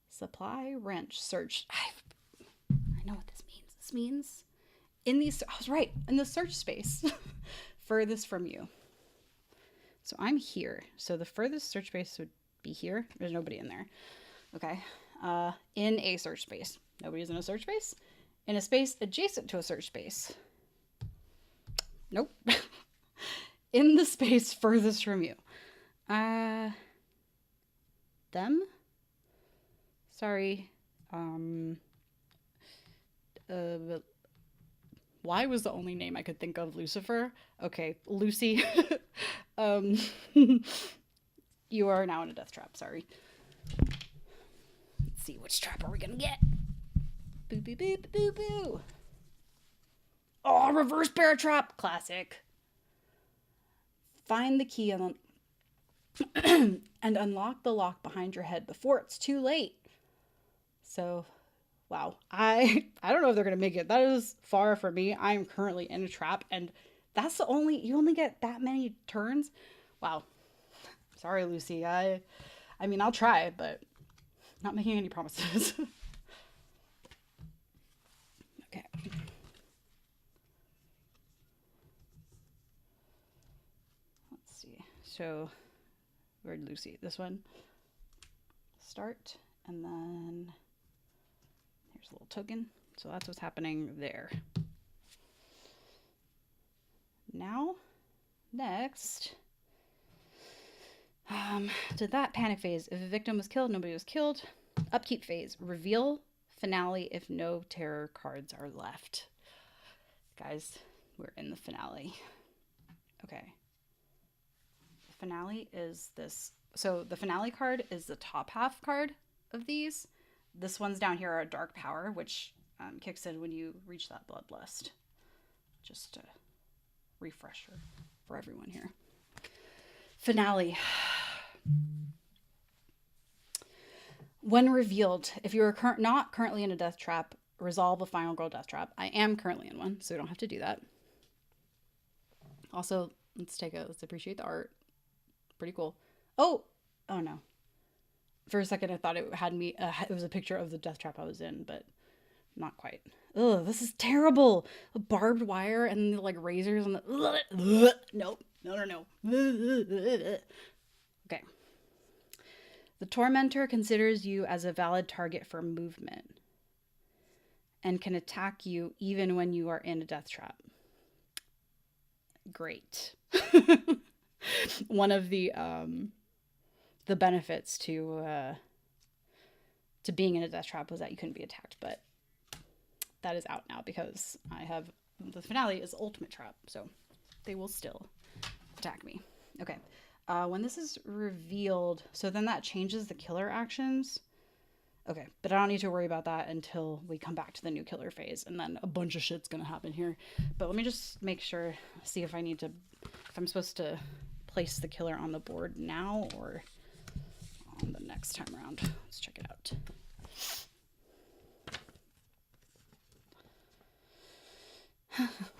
supply wrench search, I know what this means. This means in these, I was right, in the search space furthest from you. So I'm here. So the furthest search space would be here. There's nobody in there. Okay. In a search space. Nobody's in a search space. In a space adjacent to a search space. Nope. In the space furthest from you. Them? Sorry. Why was the only name I could think of Lucifer? Okay, Lucy. You are now in a death trap, sorry. Let's see, which trap are we gonna get? Boo, boo, boo, boo, boo. Oh, reverse bear trap! Classic. Find the key and unlock the lock behind your head before it's too late. So, wow. I don't know if they're going to make it. That is far from me. I am currently in a trap, and that's you only get that many turns? Wow. Sorry, Lucy. I mean, I'll try, but not making any promises. Okay. Let's see. So, where'd Lucy? This one. Start, and then here's a little token. So that's what's happening there. Now, next, to that panic phase. If a victim was killed, nobody was killed. Upkeep phase. Reveal finale if no terror cards are left. Guys, we're in the finale. Okay. The finale is this. So the finale card is the top half card of these. This one's down here are Dark Power, which kicks in when you reach that Bloodlust. Just a refresher for everyone here. Finale. When revealed, if you are not currently in a death trap, resolve a final girl death trap. I am currently in one, so you don't have to do that. Also, let's appreciate the art. Pretty cool. Oh no. For a second, I thought it had me. It was a picture of the death trap I was in, but not quite. Ugh, this is terrible. The barbed wire and the like razors and the. Nope. No. Okay. The tormentor considers you as a valid target for movement and can attack you even when you are in a death trap. Great. One of the benefits to being in a death trap was that you couldn't be attacked, but that is out now because I have the finale is ultimate trap, so they will still attack me. Okay. When this is revealed, so then that changes the killer actions. Okay, but I don't need to worry about that until we come back to the new killer phase, and then a bunch of shit's gonna happen here. But let me just make sure, see if I'm supposed to place the killer on the board now or on the next time around. Let's check it out.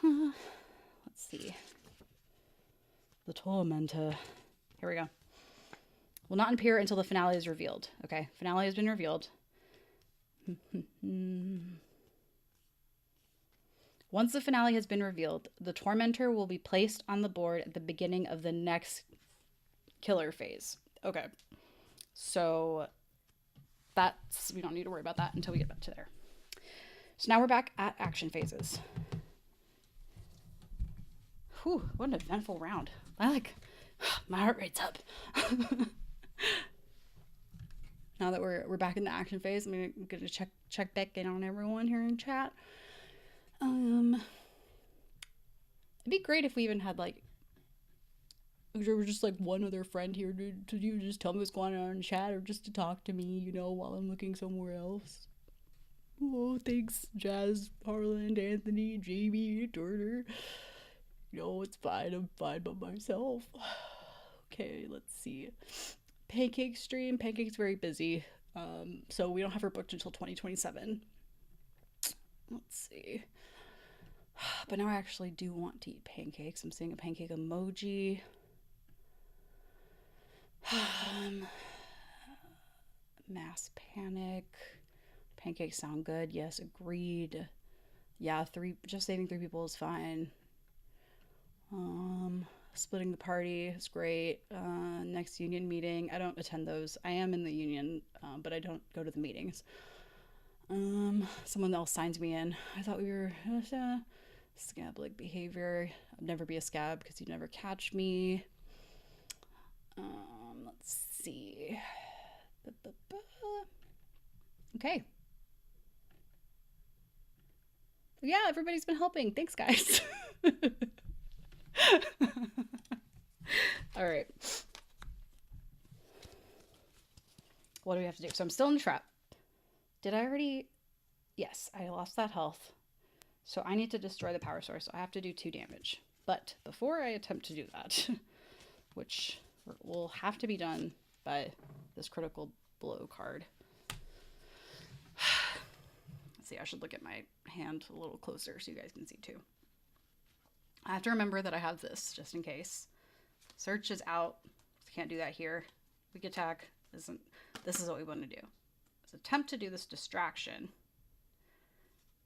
Let's see. The tormentor. Here we go. Will not appear until the finale is revealed. Okay, finale has been revealed. Once the finale has been revealed, the tormentor will be placed on the board at the beginning of the next killer phase. Okay, So we don't need to worry about that until we get back to there. So now we're back at action phases. Whew, what an eventful round. My heart rate's up. Now that we're back in the action phase, I'm gonna check back in on everyone here in chat. It'd be great if we even had there was just one other friend here to just tell me what's going on in chat, or just to talk to me, while I'm looking somewhere else. Oh, thanks, Jazz, Harland, Anthony, Jamie, Turner. It's fine. I'm fine by myself. Okay, let's see. Pancake stream. Pancake's very busy. So we don't have her booked until 2027. Let's see. But now I actually do want to eat pancakes. I'm seeing a pancake emoji. Mass panic. Pancakes sound good. Yes, agreed. Yeah, just saving 3 people is fine. Splitting the party is great. Next union meeting. I don't attend those. I am in the union, but I don't go to the meetings. Someone else signs me in. I thought we were scab-like behavior. I'd never be a scab because you'd never catch me. Let's see. Okay. Yeah, everybody's been helping. Thanks, guys. All right. What do we have to do? So I'm still in the trap. Did I already? Yes, I lost that health. So I need to destroy the power source. So I have to do 2 damage. But before I attempt to do that, which will have to be done by this critical blow card. Let's see, I should look at my hand a little closer so you guys can see too. I have to remember that I have this just in case. Search is out. Can't do that here. Weak attack isn't. This is what we want to do. Let's attempt to do this distraction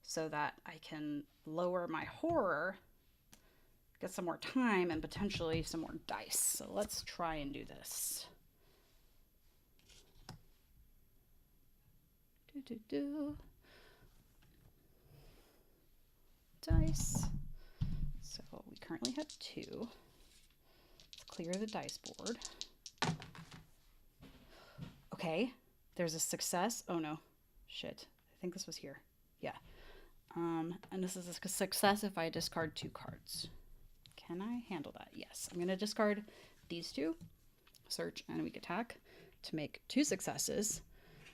so that I can lower my horror, get some more time, and potentially some more dice. So let's try and do this. Dice. So we currently have 2. Let's clear the dice board. Okay, there's a success. Oh no, shit. I think this was here. Yeah. And this is a success if I discard 2 cards. Can I handle that? Yes. I'm going to discard these 2, search and weak attack, to make 2 successes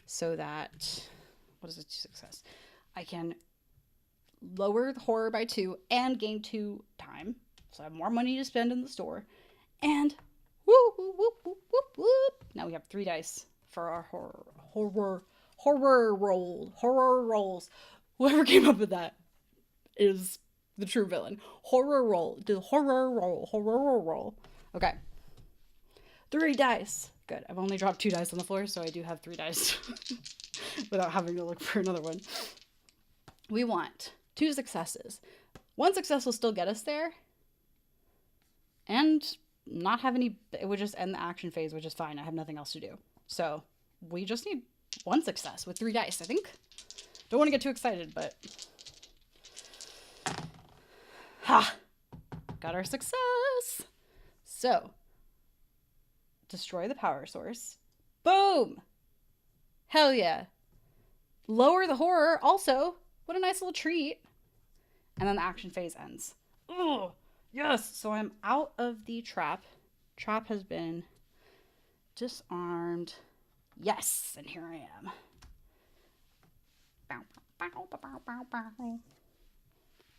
so that, what is a 2 success? I can lower the horror by 2 and gain 2 time. So I have more money to spend in the store. And whoop, whoop, whoop, whoop, whoop, whoop. Now we have 3 dice for our horror rolls. Whoever came up with that is the true villain. Horror roll. Okay. 3 dice. Good. I've only dropped 2 dice on the floor, so I do have 3 dice without having to look for another one. We want 2 successes. 1 success will still get us there. And not have any, it would just end the action phase, which is fine. I have nothing else to do. So we just need 1 success with 3 dice, I think. Don't want to get too excited, but... Ha! Got our success! So, destroy the power source. Boom! Hell yeah. Lower the horror, also. What a nice little treat. And then the action phase ends. Oh, yes! So I'm out of the trap. Trap has been disarmed. Yes! And here I am.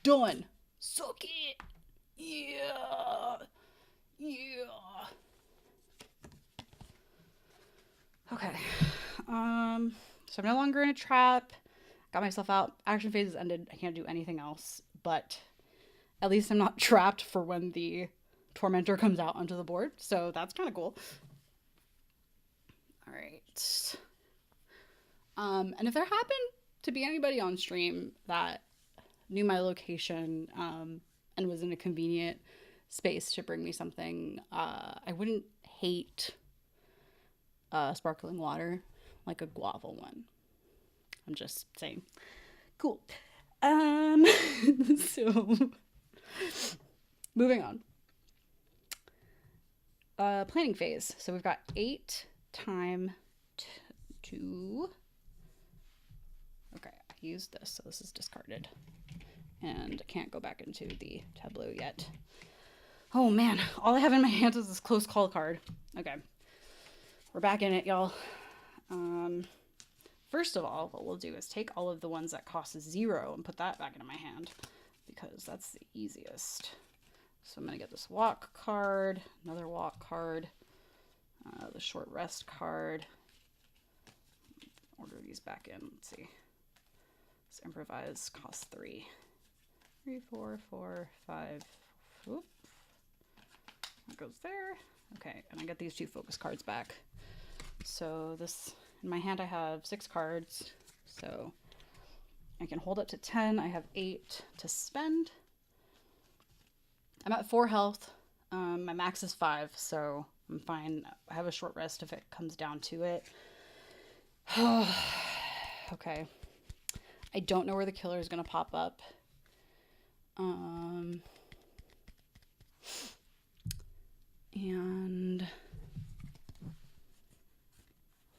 Done! Suck it! Yeah! Yeah! Okay. So I'm no longer in a trap. Got myself out. Action phase is ended. I can't do anything else. But at least I'm not trapped for when the Tormentor comes out onto the board. So that's kind of cool. Alright. And if there happened to be anybody on stream that knew my location and was in a convenient space to bring me something, I wouldn't hate sparkling water, like a guava one. I'm just saying. Cool. So moving on. Planning phase. So we've got 8 time 2. Okay, I used this, so this is discarded. And can't go back into the tableau yet. Oh man, all I have in my hands is this close call card. Okay, we're back in it, y'all. First of all, what we'll do is take all of the ones that cost 0 and put that back into my hand, because that's the easiest. So I'm gonna get this walk card, another walk card, the short rest card. Order these back in. Let's see. This improvise costs 3. 3, 4, 4, 5. Whoop. That goes there. Okay, and I got these 2 focus cards back. So this, in my hand I have 6 cards. So I can hold up to 10. I have 8 to spend. I'm at 4 health. My max is 5, so I'm fine. I have a short rest if it comes down to it. Okay. I don't know where the killer is going to pop up. And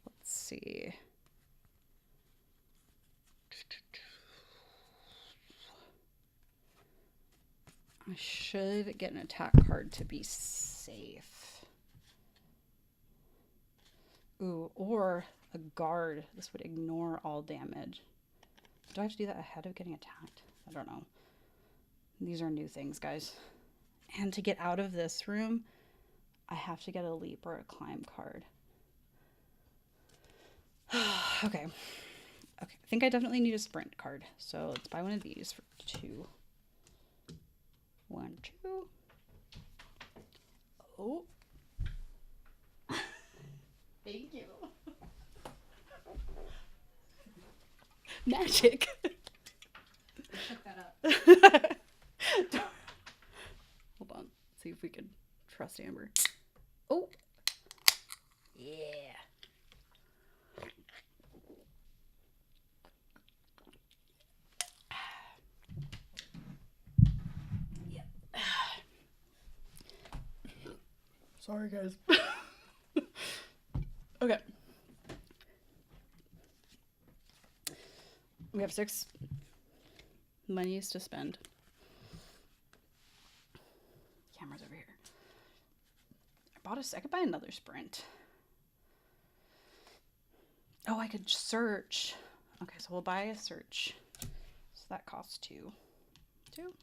let's see. I should get an attack card to be safe. Ooh, or a guard. This would ignore all damage. Do I have to do that ahead of getting attacked? I don't know. These are new things, guys. And to get out of this room, I have to get a leap or a climb card. Okay. I think I definitely need a sprint card. So let's buy one of these for 2. 1, 2. Oh. Thank you. Magic. Check that up. Hold on. See if we can trust Amber. Oh. Yeah. Sorry, guys. Okay. We have 6 monies to spend. Camera's over here. I could buy another sprint. Oh, I could search. Okay, so we'll buy a search. So that costs 2. 2.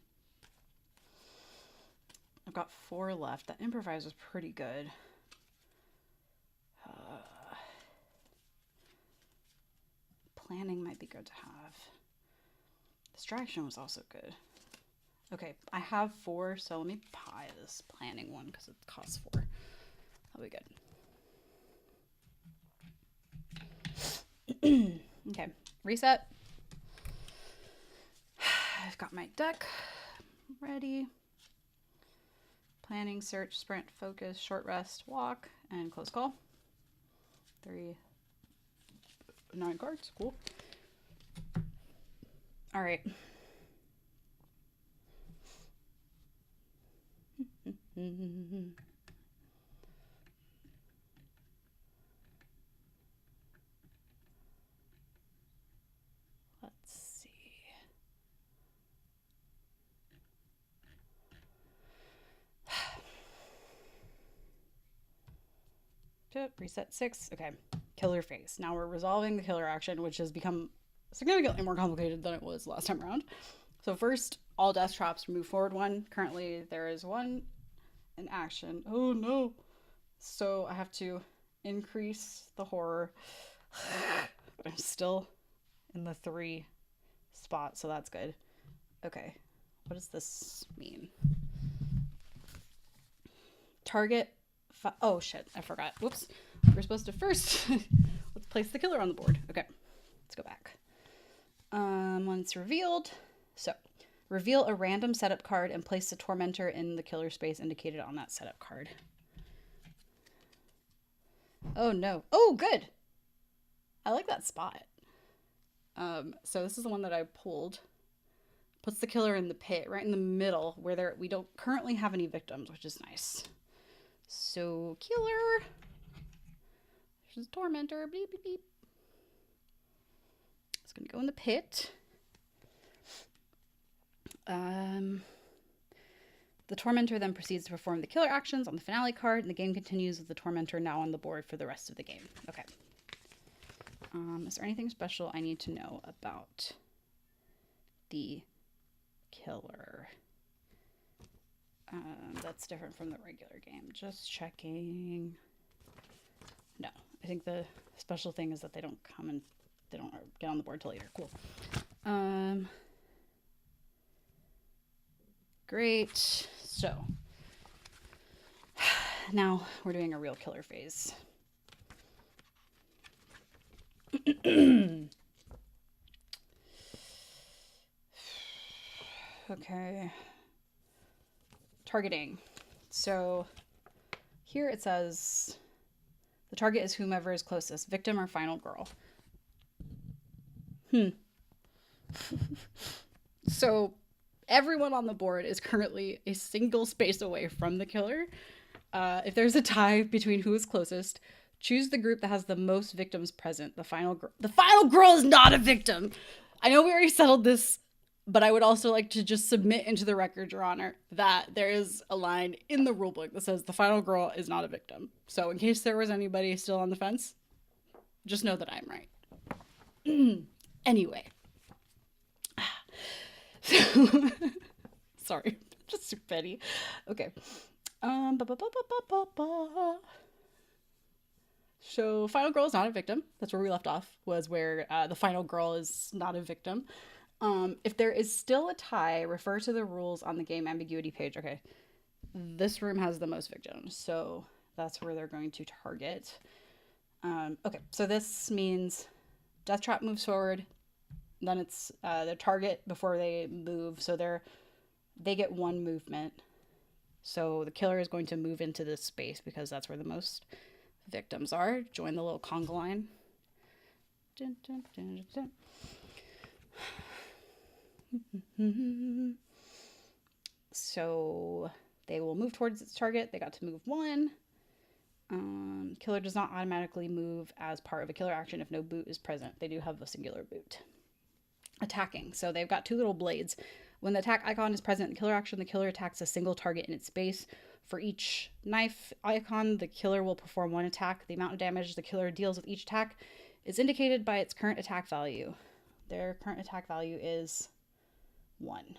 I've got 4 left. That improvise was pretty good. Planning might be good to have. Distraction was also good. Okay, I have 4, so let me buy this planning one because it costs 4. That'll be good. Okay, reset. I've got my deck ready. Planning, search, sprint, focus, short rest, walk, and close call. 3, 9 cards. Cool. All right. Let's see. Reset 6. Okay. Killer phase. Now we're resolving the killer action, which has become significantly more complicated than it was last time around. So first, all death traps move forward 1. Currently, there is 1 in action. Oh no. So I have to increase the horror. But I'm still in the 3 spot, so that's good. Okay. What does this mean? Target. Oh shit, I forgot. Whoops. We're supposed to first let's place the killer on the board. Okay. Let's go back. Once revealed. So reveal a random setup card and place the tormentor in the killer space indicated on that setup card. Oh no. Oh, good. I like that spot. So this is the one that I pulled. Puts the killer in the pit, right in the middle, where we don't currently have any victims, which is nice. So killer. There's a tormentor. Beep beep beep. It's gonna go in the pit. The tormentor then proceeds to perform the killer actions on the finale card, and the game continues with the tormentor now on the board for the rest of the game. Okay. Is there anything special I need to know about the killer? That's different from the regular game. Just checking. No, I think the special thing is that they don't come and they don't get on the board till later. Cool. Great. So now we're doing a real killer phase. Okay. Targeting. So here it says the target is whomever is closest, victim or final girl. So everyone on the board is currently a single space away from the killer. If there's a tie between who is closest, choose the group that has the most victims present. The final girl is not a victim. I know we already settled this, but I would also like to just submit into the record, Your Honor, that there is a line in the rulebook that says the final girl is not a victim. So in case there was anybody still on the fence, just know that I'm right. Anyway. Sorry, just super petty. Okay. So final girl is not a victim. That's where we left off, was where the final girl is not a victim. If there is still a tie, refer to the rules on the game ambiguity page. Okay. This room has the most victims, so that's where they're going to target. Okay, so this means Death Trap moves forward. Then it's the target before they move, so they get one movement. So the killer is going to move into this space because that's where the most victims are. Join the little conga line. Dun, dun, dun, dun, dun. So they will move towards its target. They got to move one. Killer does not automatically move as part of a killer action if no boot is present. They do have a singular boot. Attacking. So they've got two little blades. When the attack icon is present in the killer action, the killer attacks a single target in its space. For each knife icon, the killer will perform one attack. The amount of damage the killer deals with each attack is indicated by its current attack value. Their current attack value is 1.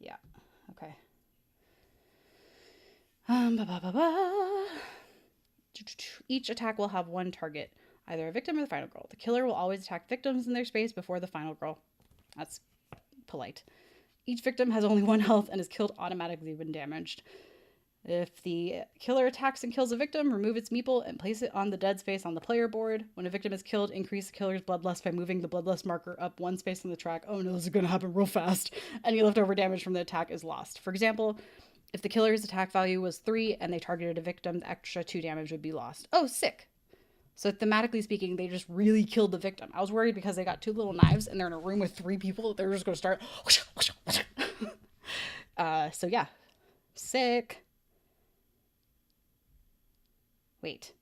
Yeah. Okay. Each attack will have one target, either a victim or the final girl. The killer will always attack victims in their space before the final girl. That's polite. Each victim has only 1 health and is killed automatically when damaged. If the killer attacks and kills a victim, remove its meeple and place it on the dead space on the player board. When a victim is killed, increase the killer's bloodlust by moving the bloodlust marker up 1 space on the track. Oh no, this is going to happen real fast. Any leftover damage from the attack is lost. For example, if the killer's attack value was 3 and they targeted a victim, the extra 2 damage would be lost. Oh, sick. So thematically speaking, they just really killed the victim. I was worried because they got 2 little knives and they're in a room with 3 people. They're just going to start. So yeah, sick. Wait.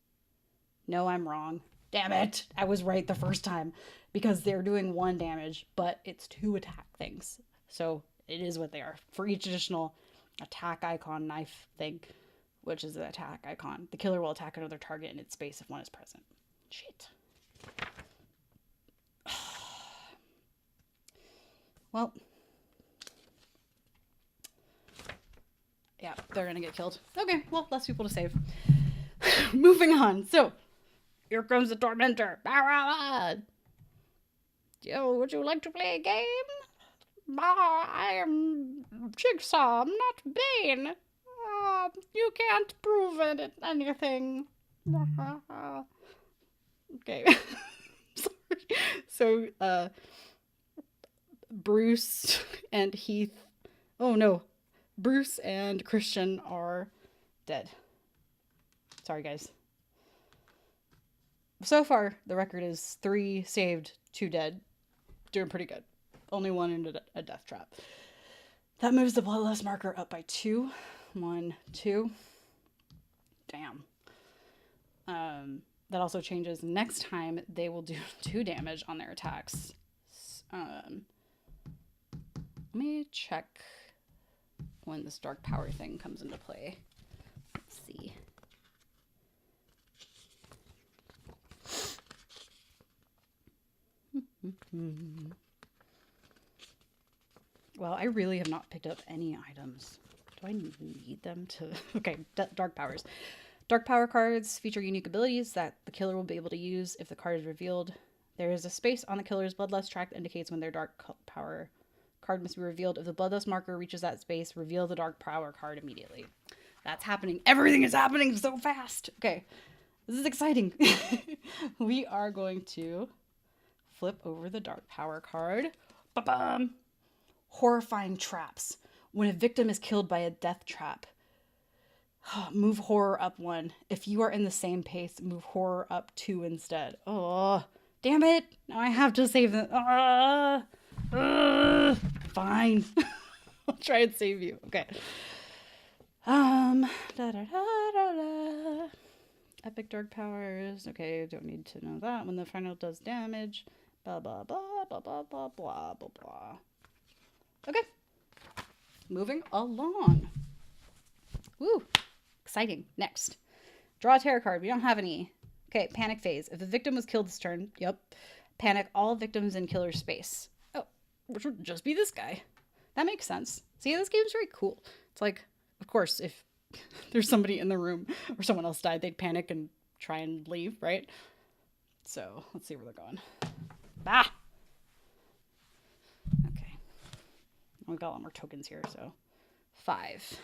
No, I'm wrong. Damn it. I was right the first time because they're doing 1 damage, but it's 2 attack things. So it is what they are. For each additional attack icon knife thing, which is the attack icon, the killer will attack another target in its space if one is present. Shit. Well, yeah, they're gonna get killed. Okay, well, less people to save. Moving on. So, here comes the tormentor. Yo, would you like to play a game? I am Jigsaw. I'm not Bane. You can't prove anything. Okay. Sorry. So, Bruce and Heath. Oh no. Bruce and Christian are dead. Sorry, guys. So far, the record is 3 saved, 2 dead. Doing pretty good. Only 1 in a death trap. That moves the bloodlust marker up by 2. 1, 2. Damn. That also changes. Next time, they will do 2 damage on their attacks. Let me check when this dark power thing comes into play. Let's see. Well, I really have not picked up any items. Do I need them to... Okay, dark powers. Dark power cards feature unique abilities that the killer will be able to use if the card is revealed. There is a space on the killer's bloodlust track that indicates when their dark power card must be revealed. If the bloodlust marker reaches that space, reveal the dark power card immediately. That's happening. Everything is happening so fast. Okay, this is exciting. We are going to flip over the dark power card. Ba-bum! Horrifying traps. When a victim is killed by a death trap, move horror up 1. If you are in the same pace, move horror up 2 instead. Oh, damn it. Now I have to save them. Fine. I'll try and save you. Okay. Epic dark powers. Okay, don't need to know that. When the final does damage. Blah, blah, blah, blah, blah, blah, blah, blah, blah. Okay. Moving along. Woo. Exciting. Next. Draw a tarot card. We don't have any. Okay, panic phase. If the victim was killed this turn, panic all victims in killer's space. Oh, which would just be this guy. That makes sense. See, this game's very cool. It's like, of course, if there's somebody in the room or someone else died, they'd panic and try and leave, right? So, let's see where they're going. Bah! Okay. We've got a lot more tokens here, so 5.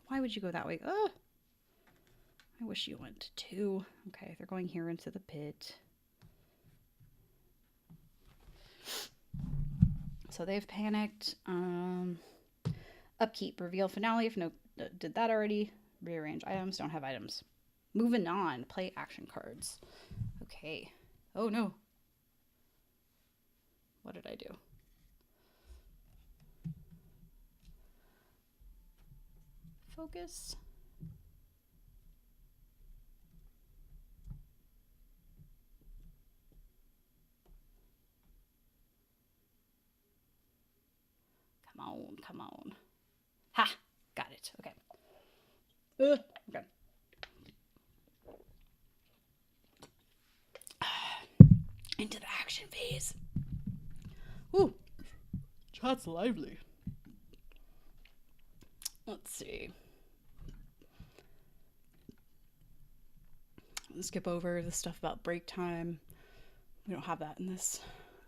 Why would you go that way? Oh, I wish you went to 2. Okay, they're going here into the pit. So they've panicked. Upkeep, reveal finale. If no, did that already. Rearrange items. Don't have items. Moving on. Play action cards. Okay. Oh no. What did I do? Focus. Come on, come on. Ha! Got it. Okay. Okay. Into the action phase. Ooh. Chat's lively. Let's see. Let's skip over the stuff about break time. We don't have that in this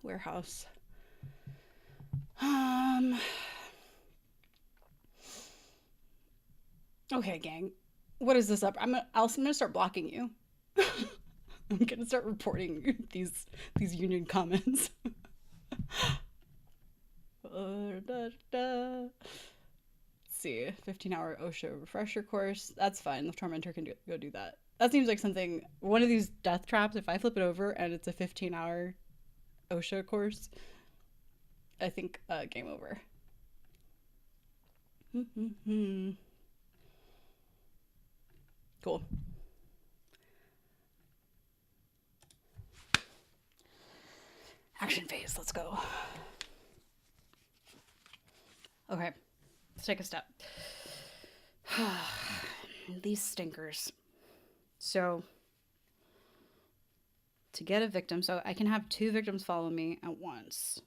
warehouse. Okay, gang. What is this up? I'm gonna start blocking you. I'm gonna start reporting these union comments. Let's see, 15-hour OSHA refresher course. That's fine. The Tormentor can go do that. That seems like something. One of these death traps. If I flip it over and it's a 15-hour OSHA course, I think game over. Cool. Action phase. Let's go. Okay. Let's take a step. These stinkers. So, to get a victim, so I can have 2 victims follow me at once.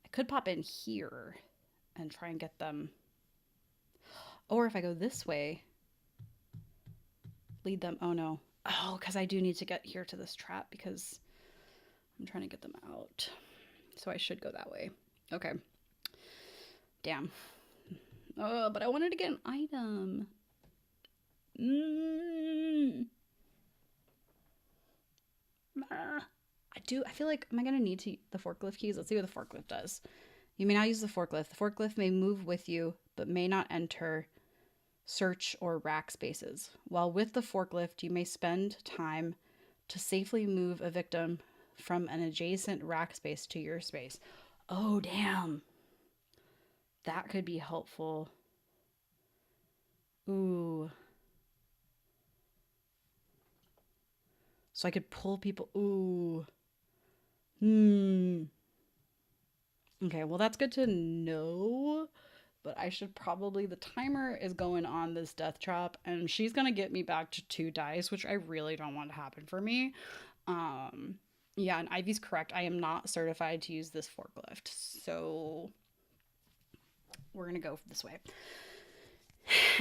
I could pop in here and try and get them. Or if I go this way, lead them. Oh no. Oh, because I do need to get here to this trap because I'm trying to get them out. So I should go that way. Okay. Damn. Oh, but I wanted to get an item. I feel like, am I going to need the forklift keys? Let's see what the forklift does. You may not use the forklift. The forklift may move with you, but may not enter search, or rack spaces. While with the forklift, you may spend time to safely move a victim from an adjacent rack space to your space. Oh, damn. That could be helpful. Ooh. So I could pull people. Ooh. Okay, well, that's good to know. But I should probably. The timer is going on this death trap, and she's going to get me back to 2 dice, which I really don't want to happen for me. Yeah, and Ivy's correct. I am not certified to use this forklift. So we're going to go this way.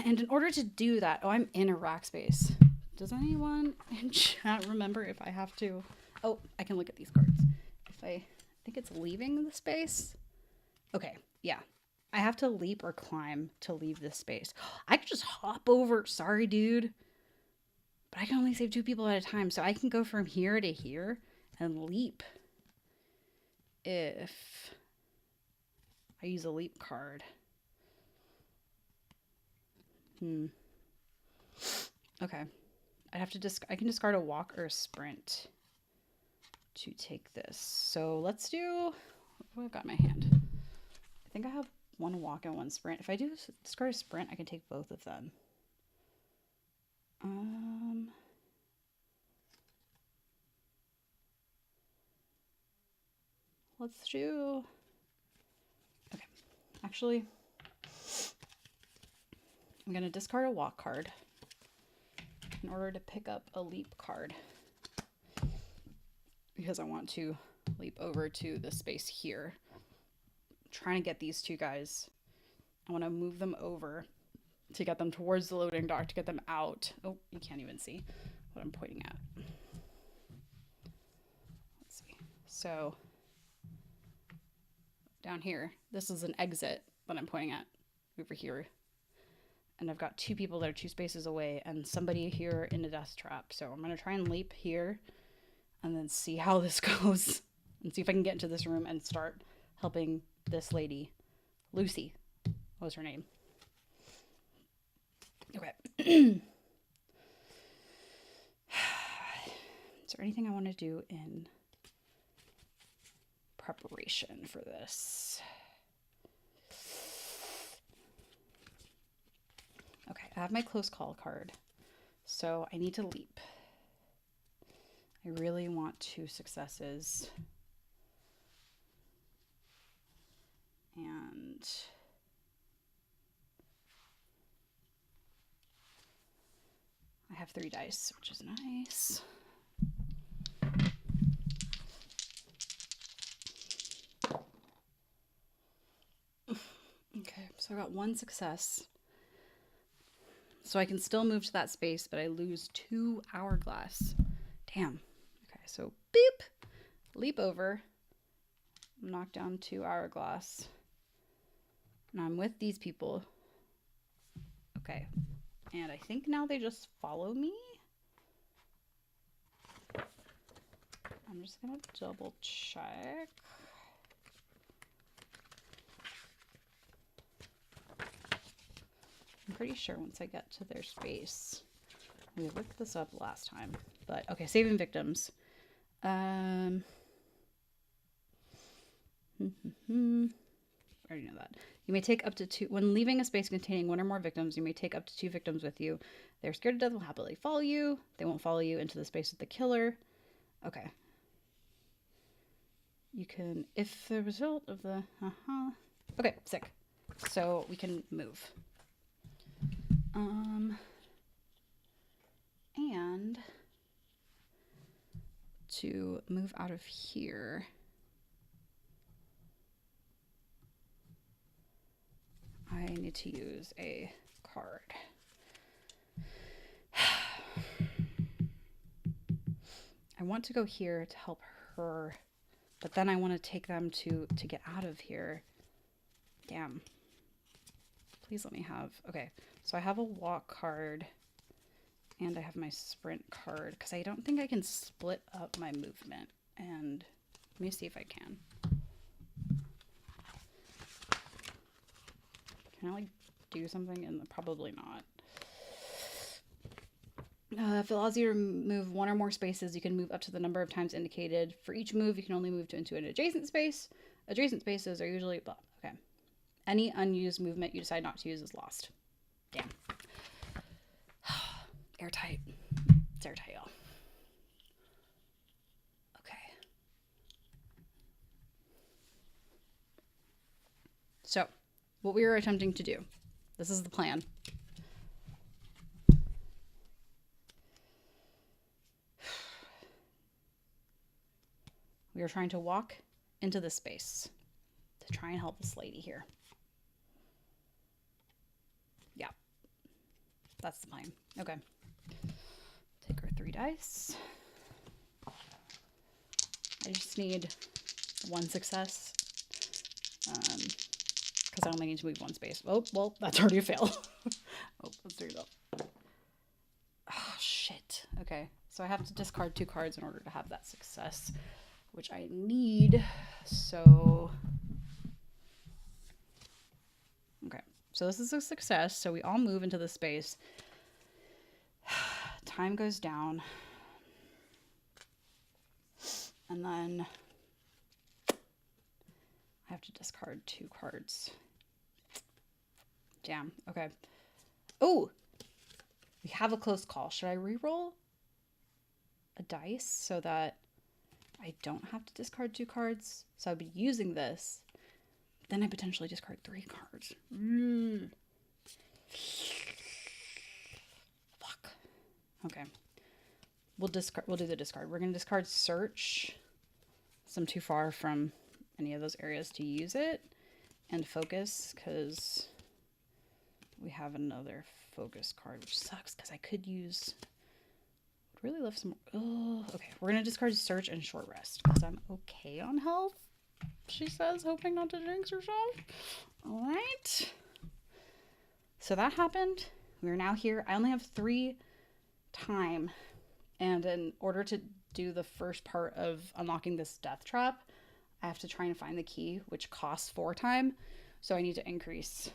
And in order to do that, oh, I'm in a rack space. Does anyone in chat remember if I have to? Oh, I can look at these cards. If I think it's leaving the space. Okay, yeah. I have to leap or climb to leave this space. I could just hop over. Sorry, dude. But I can only save 2 people at a time. So I can go from here to here and leap. If I use a leap card. Okay. I have to I can discard a walk or a sprint to take this. So let's do, what have I got in my hand? I think I have 1 walk and 1 sprint. If I do discard a sprint, I can take both of them. Let's do, okay. Actually, I'm going to discard a walk card in order to pick up a leap card, because I want to leap over to the space here. I'm trying to get these 2 guys. I want to move them over to get them towards the loading dock, to get them out. Oh, you can't even see what I'm pointing at. Let's see. So down here, this is an exit that I'm pointing at over here. And I've got 2 people that are 2 spaces away and somebody here in a death trap. So I'm going to try and leap here and then see how this goes and see if I can get into this room and start helping this lady. Lucy. What was her name? Okay. Is there anything I want to do in preparation for this? Okay, I have my close call card, so I need to leap. I really want 2 successes. And I have 3 dice, which is nice. Okay, so I got 1 success. So I can still move to that space, but I lose 2 hourglass. Damn. Okay, so beep. Leap over. Knock down 2 hourglass. And I'm with these people. Okay. And I think now they just follow me. I'm just gonna double check. I'm pretty sure once I get to their space. We looked this up last time. But okay, saving victims. I already know that. You may take up to 2 when leaving a space containing 1 or more victims. You may take up to 2 victims with you. They're scared to death, will happily follow you. They won't follow you into the space with the killer. Okay. You can, if the result of the okay, sick. So we can move. And to move out of here, I need to use a card. I want to go here to help her, but then I want to take them to get out of here. Damn. Please let me have, okay. So I have a walk card and I have my sprint card because I don't think I can split up my movement. And let me see if I can. Can I like do something? And probably not. If it allows you to move one or more spaces, you can move up to the number of times indicated. For each move, you can only move into an adjacent space. Adjacent spaces are usually blah. Okay. Any unused movement you decide not to use is lost. Damn. Airtight. It's airtight, y'all. Okay. So, what we were attempting to do. This is the plan. We are trying to walk into this space to try and help this lady here. Yeah. That's the plan. Okay. Take our 3 dice. I just need 1 success. Because I only need to move 1 space. Oh, well, that's already a fail. Oh, let's do that. Oh, shit. Okay. So I have to discard 2 cards in order to have that success, which I need. So, okay. So this is a success. So we all move into the space. Time goes down. And then I have to discard 2 cards. Damn. Okay. Oh, we have a close call. Should I re-roll a dice so that I don't have to discard 2 cards? So I'd be using this. Then I potentially discard 3 cards. Fuck. Okay. We'll do the discard. We're gonna discard search. So I'm too far from any of those areas to use it. And focus, because we have another focus card, which sucks because I could use. Really love some. Oh, okay. We're gonna discard search and short rest because I'm okay on health. She says, hoping not to jinx herself. All right. So that happened. We are now here. I only have 3 time, and in order to do the first part of unlocking this death trap, I have to try and find the key, which costs 4 time. So I need to increase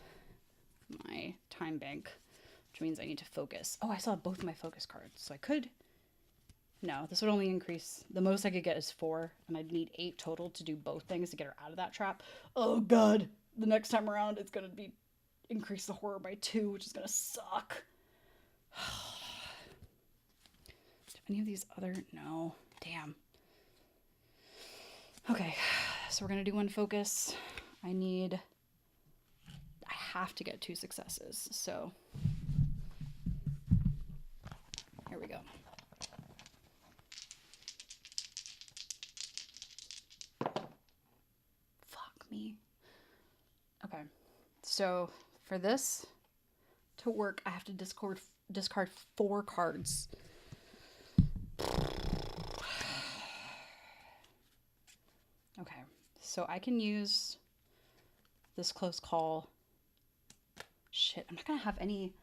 my time bank, which means I need to focus. Oh, I still have both my focus cards, so I could. No, this would only increase. The most I could get is 4, and I'd need 8 total to do both things to get her out of that trap. Oh god, the next time around it's gonna be increase the horror by 2, which is gonna suck. Do any of these other? No. Damn. Okay, so we're gonna do 1 focus. I have to get 2 successes, so here we go. Me. Okay, so for this to work, I have to discard 4 cards. Okay, so I can use this close call. Shit, I'm not gonna have any.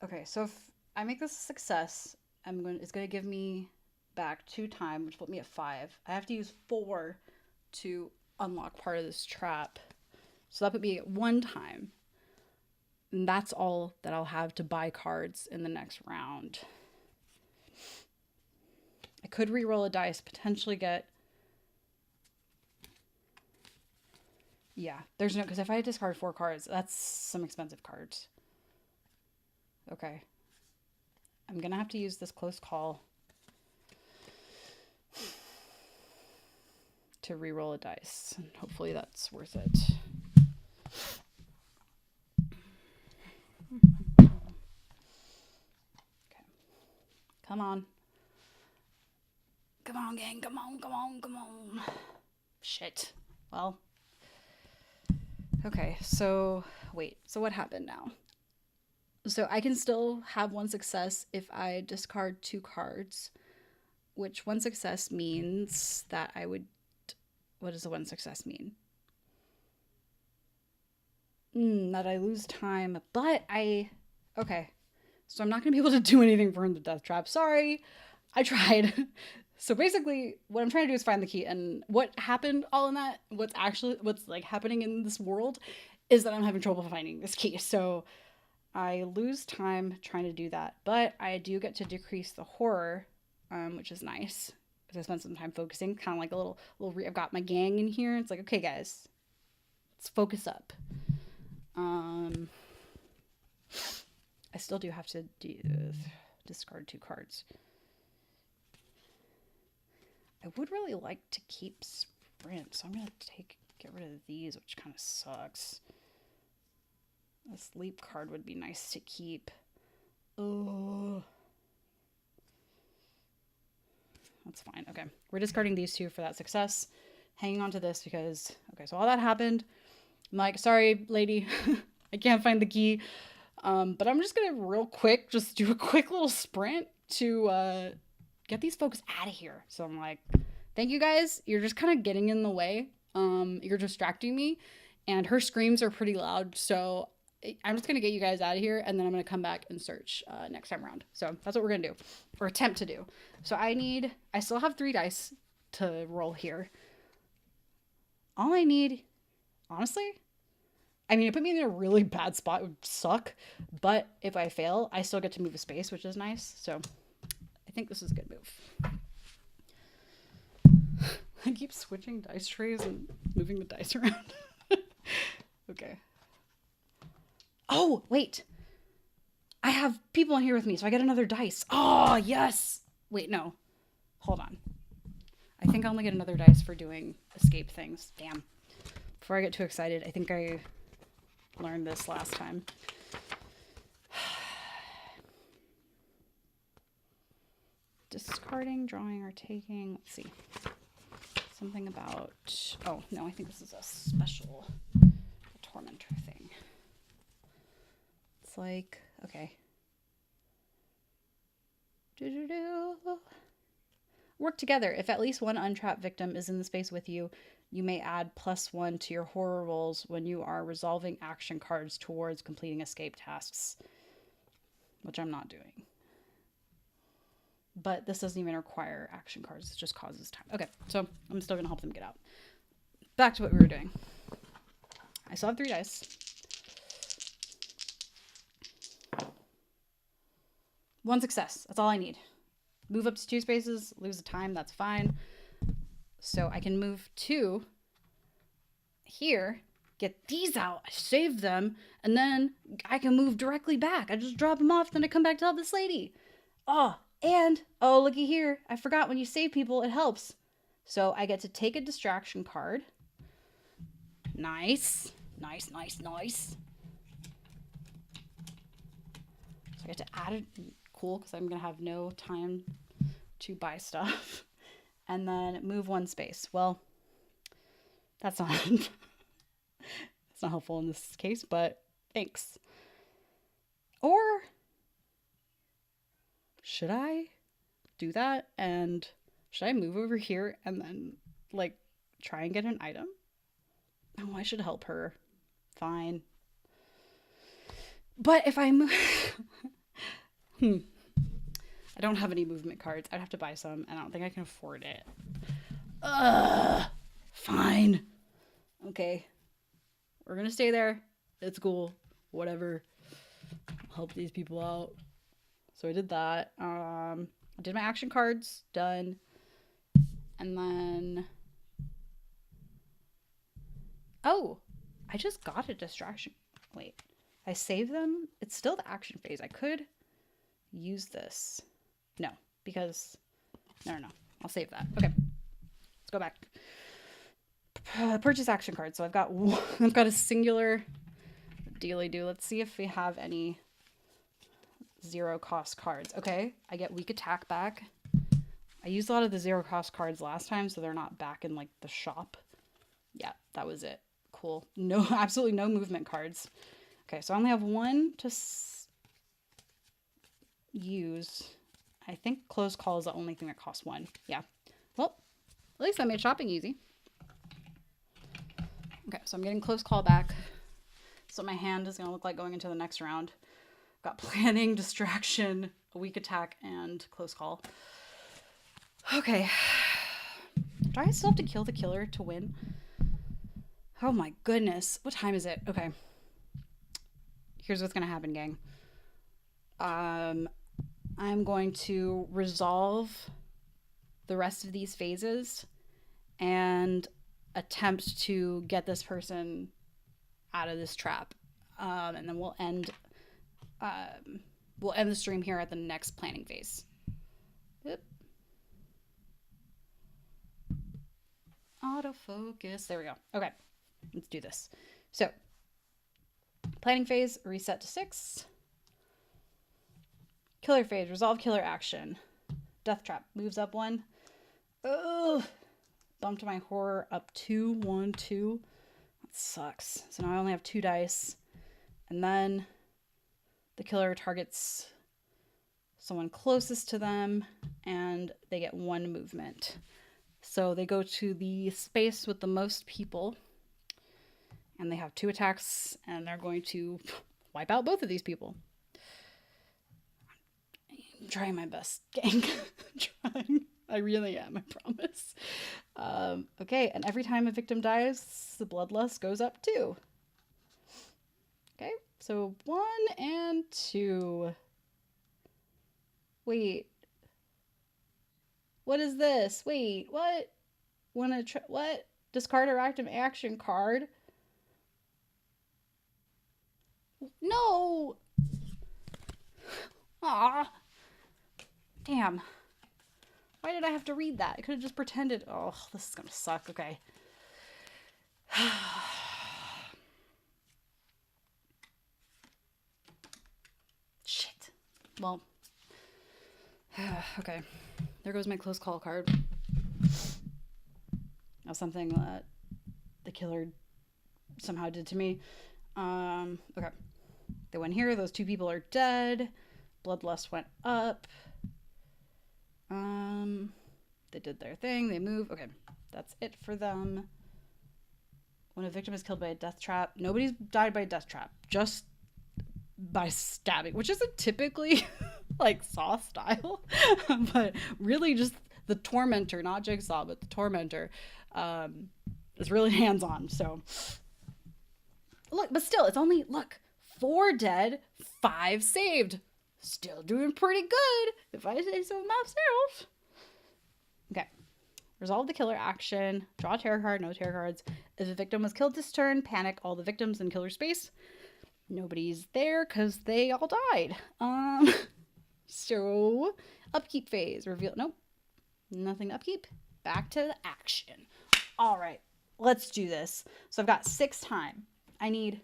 Okay, so if I make this a success, it's gonna give me back 2 time, which put me at 5. I have to use 4 to unlock part of this trap. So that put me at 1 time. And that's all that I'll have to buy cards in the next round. I could re-roll a dice, potentially get. Yeah, there's no, because if I discard 4 cards, that's some expensive cards. Okay. I'm gonna have to use this close call to re-roll a dice, and hopefully that's worth it. Okay. Come on. Come on, gang. Come on, come on, come on. Shit. Well. Okay, so wait. So what happened now? So I can still have 1 success if I discard 2 cards, which 1 success means that I would. What does the 1 success mean? That I lose time, but okay. So I'm not going to be able to do anything for the death trap. Sorry. I tried. So basically, what I'm trying to do is find the key, and what happened all in that, what's like happening in this world is that I'm having trouble finding this key. So I lose time trying to do that, but I do get to decrease the horror, which is nice because I spent some time focusing, kind of like a I've got my gang in here. It's like, okay, guys, let's focus up. I still do have to discard 2 cards. I would really like to keep sprint, so I'm gonna get rid of these, which kind of sucks. This leap card would be nice to keep. Oh, that's fine. Okay, we're discarding these 2 for that success. Hanging on to this because, okay, so all that happened. I'm like, sorry, lady, I can't find the key. But I'm just gonna real quick just do a quick little sprint to get these folks out of here. So I'm like, thank you guys. You're just kind of getting in the way. You're distracting me, and her screams are pretty loud. So I'm just gonna get you guys out of here, and then I'm gonna come back and search next time around. So that's what we're gonna do, or attempt to do. So I still have 3 dice to roll here. All I need, honestly, I mean, it put me in a really bad spot. It would suck. But if I fail, I still get to move a space, which is nice. So I think this is a good move. I keep switching dice trays and moving the dice around. Okay. Oh, wait. I have people in here with me, so I get another dice. Oh, yes. Wait, no. Hold on. I think I only get another dice for doing escape things. Damn. Before I get too excited, I think I learned this last time. Discarding, drawing, or taking. Let's see. Something about... Oh, no, I think this is a special tormentor thing. It's like... Okay. Work together. If at least one untrapped victim is in the space with you, you may add +1 to your horror rolls when you are resolving action cards towards completing escape tasks. Which I'm not doing. But this doesn't even require action cards. It just causes time. Okay, so I'm still going to help them get out. Back to what we were doing. I still have 3 dice. 1 success. That's all I need. Move up to 2 spaces, lose the time, that's fine. So I can move 2 here, get these out, I save them, and then I can move directly back. I just drop them off, then I come back to help this lady. Oh, and, oh, looky here. I forgot when you save people, it helps. So I get to take a distraction card. Nice. Nice, nice, nice. So I get to add it. Cool, because I'm going to have no time to buy stuff. And then move 1 space. Well, that's not it's not helpful in this case, but thanks. Or should I do that? And should I move over here and then like try and get an item? Oh, I should help her. Fine. But if I move I don't have any movement cards. I'd have to buy some, and I don't think I can afford it. Fine. Okay. We're gonna stay there. It's cool. Whatever. I'll help these people out. So I did that. I did my action cards. Done. And then... Oh! I just got a distraction. Wait. I saved them? It's still the action phase. I could use this. No, because... No. I'll save that. Okay. Let's go back. Purchase action cards. So I've got a singular dealy-do. Let's see if we have any 0 cost cards. Okay, I get weak attack back. I used a lot of the 0 cost cards last time, so they're not back in like the shop. Yeah, that was it. Cool. No, absolutely no movement cards. Okay, so I only have 1 to use. I think close call is the only thing that costs 1. Yeah. Well, at least I made shopping easy. Okay, so I'm getting close call back. So my hand is going to look like going into the next round. Got planning, distraction, a weak attack, and close call. Okay. Do I still have to kill the killer to win? Oh my goodness. What time is it? Okay. here's what's going to happen, gang. I'm going to resolve the rest of these phases and attempt to get this person out of this trap. And then we'll end the stream here at the next planning phase. Yep. Autofocus. There we go. Okay. Let's do this. So, planning phase, reset to 6. Killer phase, resolve killer action. Death trap, moves up 1. Ugh. Bumped my horror up 2, 1, 2. That sucks. So now I only have 2 dice. And then the killer targets someone closest to them, and they get 1 movement. So they go to the space with the most people, and they have 2 attacks, and they're going to wipe out both of these people. I'm trying my best, gang. Trying. I really am, I promise. Okay, and every time a victim dies, the bloodlust goes up 2. Okay, so 1 and 2. Wait. What is this? Wait, what? What? Discard or active action card? No! Ah. Damn. Why did I have to read that? I could have just pretended. Oh, this is gonna suck. Okay. Shit. Well. Okay. There goes my close call card. Of something that the killer somehow did to me. Okay. They went here. Those 2 people are dead. Bloodlust went up. They did their thing. They move. Okay. That's it for them. When a victim is killed by a death trap, nobody's died by a death trap. Just by stabbing, which isn't typically like Saw style, but really just the tormentor, not Jigsaw, but the tormentor, is really hands-on. So look, but still, it's only, look, 4 dead, 5 saved. Still doing pretty good, if I say so myself. Okay. Resolve the killer action. Draw a tarot card, no tarot cards. If a victim was killed this turn, panic all the victims in killer space. Nobody's there because they all died. So, upkeep phase. Reveal. Nope. Nothing to upkeep. Back to the action. All right. Let's do this. So I've got 6 time. I need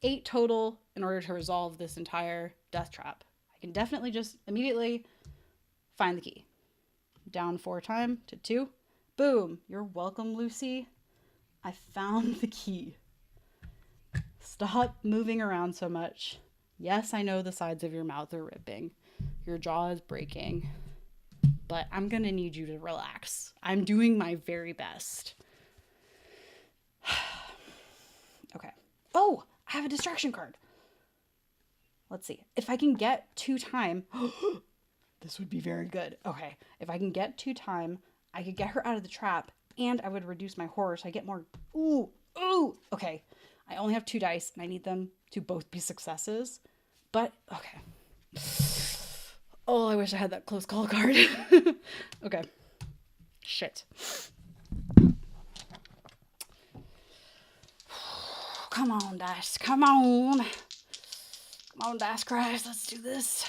8 total in order to resolve this entire death trap. I can definitely just immediately find the key. Down 4 time to 2. Boom. You're welcome, Lucy. I found the key. Stop moving around so much. Yes, I know the sides of your mouth are ripping. Your jaw is breaking. But I'm going to need you to relax. I'm doing my very best. Okay. Oh, I have a distraction card. Let's see. If I can get 2 time, this would be very good. Okay. If I can get 2 time, I could get her out of the trap and I would reduce my horror so I get more. Ooh. Okay. I only have 2 dice and I need them to both be successes. But, okay. Oh, I wish I had that close call card. Okay. Shit. Come on, dice. Come on. Come on, dice Christ. Let's do this.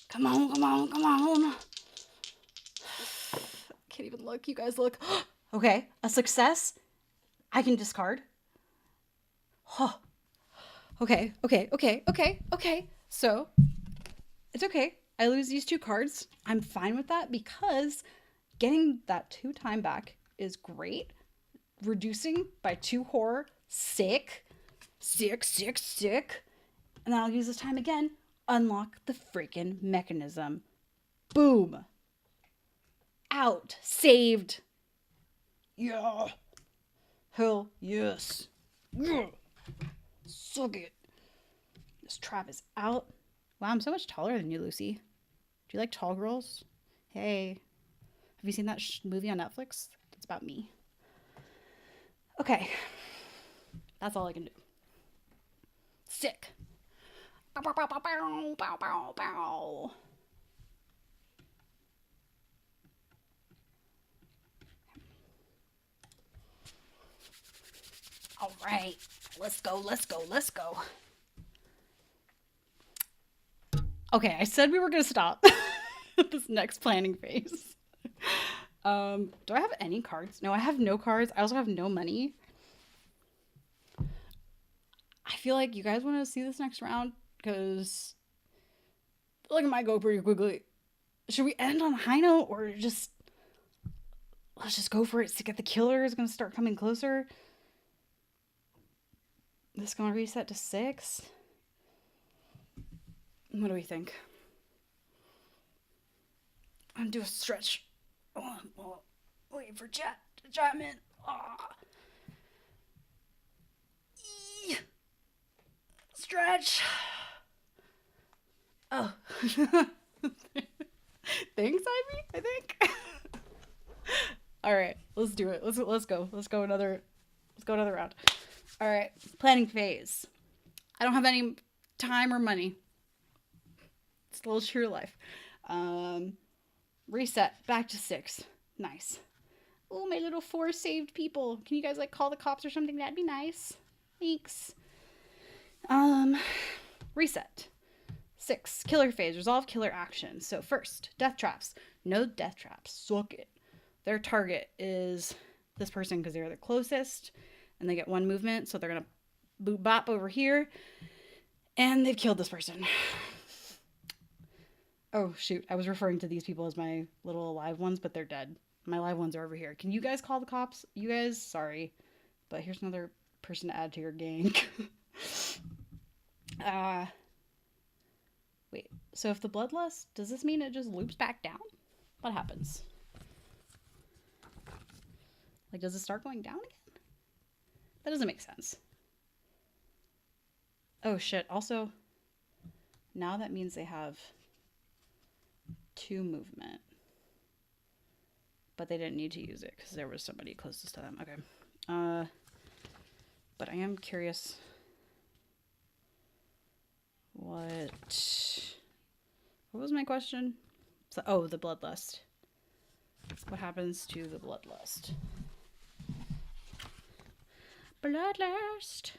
Come on. Can't even look. You guys look. Okay. A success. I can discard. Huh. Okay. So, it's okay. I lose these 2 cards. I'm fine with that because getting that 2 time back is great. Reducing by 2 horror. Sick. And then I'll use this time again. Unlock the freaking mechanism. Boom. Out. Saved. Yeah. Hell yes. Yeah. Suck it. This trap is out. Wow, I'm so much taller than you, Lucy. Do you like tall girls? Hey. Have you seen that movie on Netflix? It's about me. Okay. That's all I can do. Sick. Bow, bow, bow, bow, bow, bow, bow, bow. All right. Let's go, let's go, let's go. Okay, I said we were going to stop this next planning phase. Do I have any cards? No, I have no cards. I also have no money. I feel like you guys want to see this next round because like it might go pretty quickly. Should we end on a high note or just let's just go for it to get the killer is going to start coming closer? This is going to reset to 6. What do we think? I'm gonna do a stretch. Oh, wait for chat to chime in. Stretch. Oh. Thanks, Ivy, I think. All right, let's do it. Let's go. Let's go another round. All right, planning phase. I don't have any time or money. It's a little true life. Reset back to 6. Nice. Oh, my little 4 saved people. Can you guys like call the cops or something? That'd be nice. Thanks. Reset. 6. Killer phase. Resolve killer action. So first, death traps. No death traps. Suck it. Their target is this person because they're the closest, and they get 1 movement. So they're gonna boop bop over here, and they've killed this person. Oh, shoot. I was referring to these people as my little alive ones, but they're dead. My live ones are over here. Can you guys call the cops? You guys, sorry. But here's another person to add to your gang. Wait. So if the bloodlust, does this mean it just loops back down? What happens? Like, does it start going down again? That doesn't make sense. Oh, shit. Also, now that means they have 2 movement, but they didn't need to use it because there was somebody closest to them. Okay. But I am curious what was my question? So, oh, the bloodlust. What happens to the bloodlust? Bloodlust.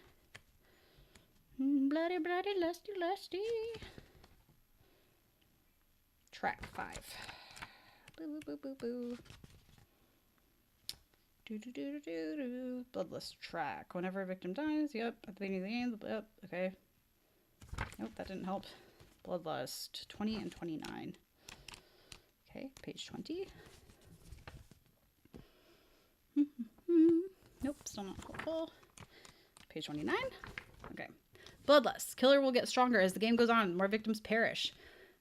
Bloody, bloody, lusty, lusty. Track 5. Boo, boo, boo, boo, boo. Do, do, do, do, do, do. Bloodlust track. Whenever a victim dies, yep. At the beginning of the game, yep. Okay. Nope, that didn't help. Bloodlust 20 and 29. Okay, page 20. Nope, still not helpful. Page 29. Okay. Bloodlust. Killer will get stronger as the game goes on. More victims perish.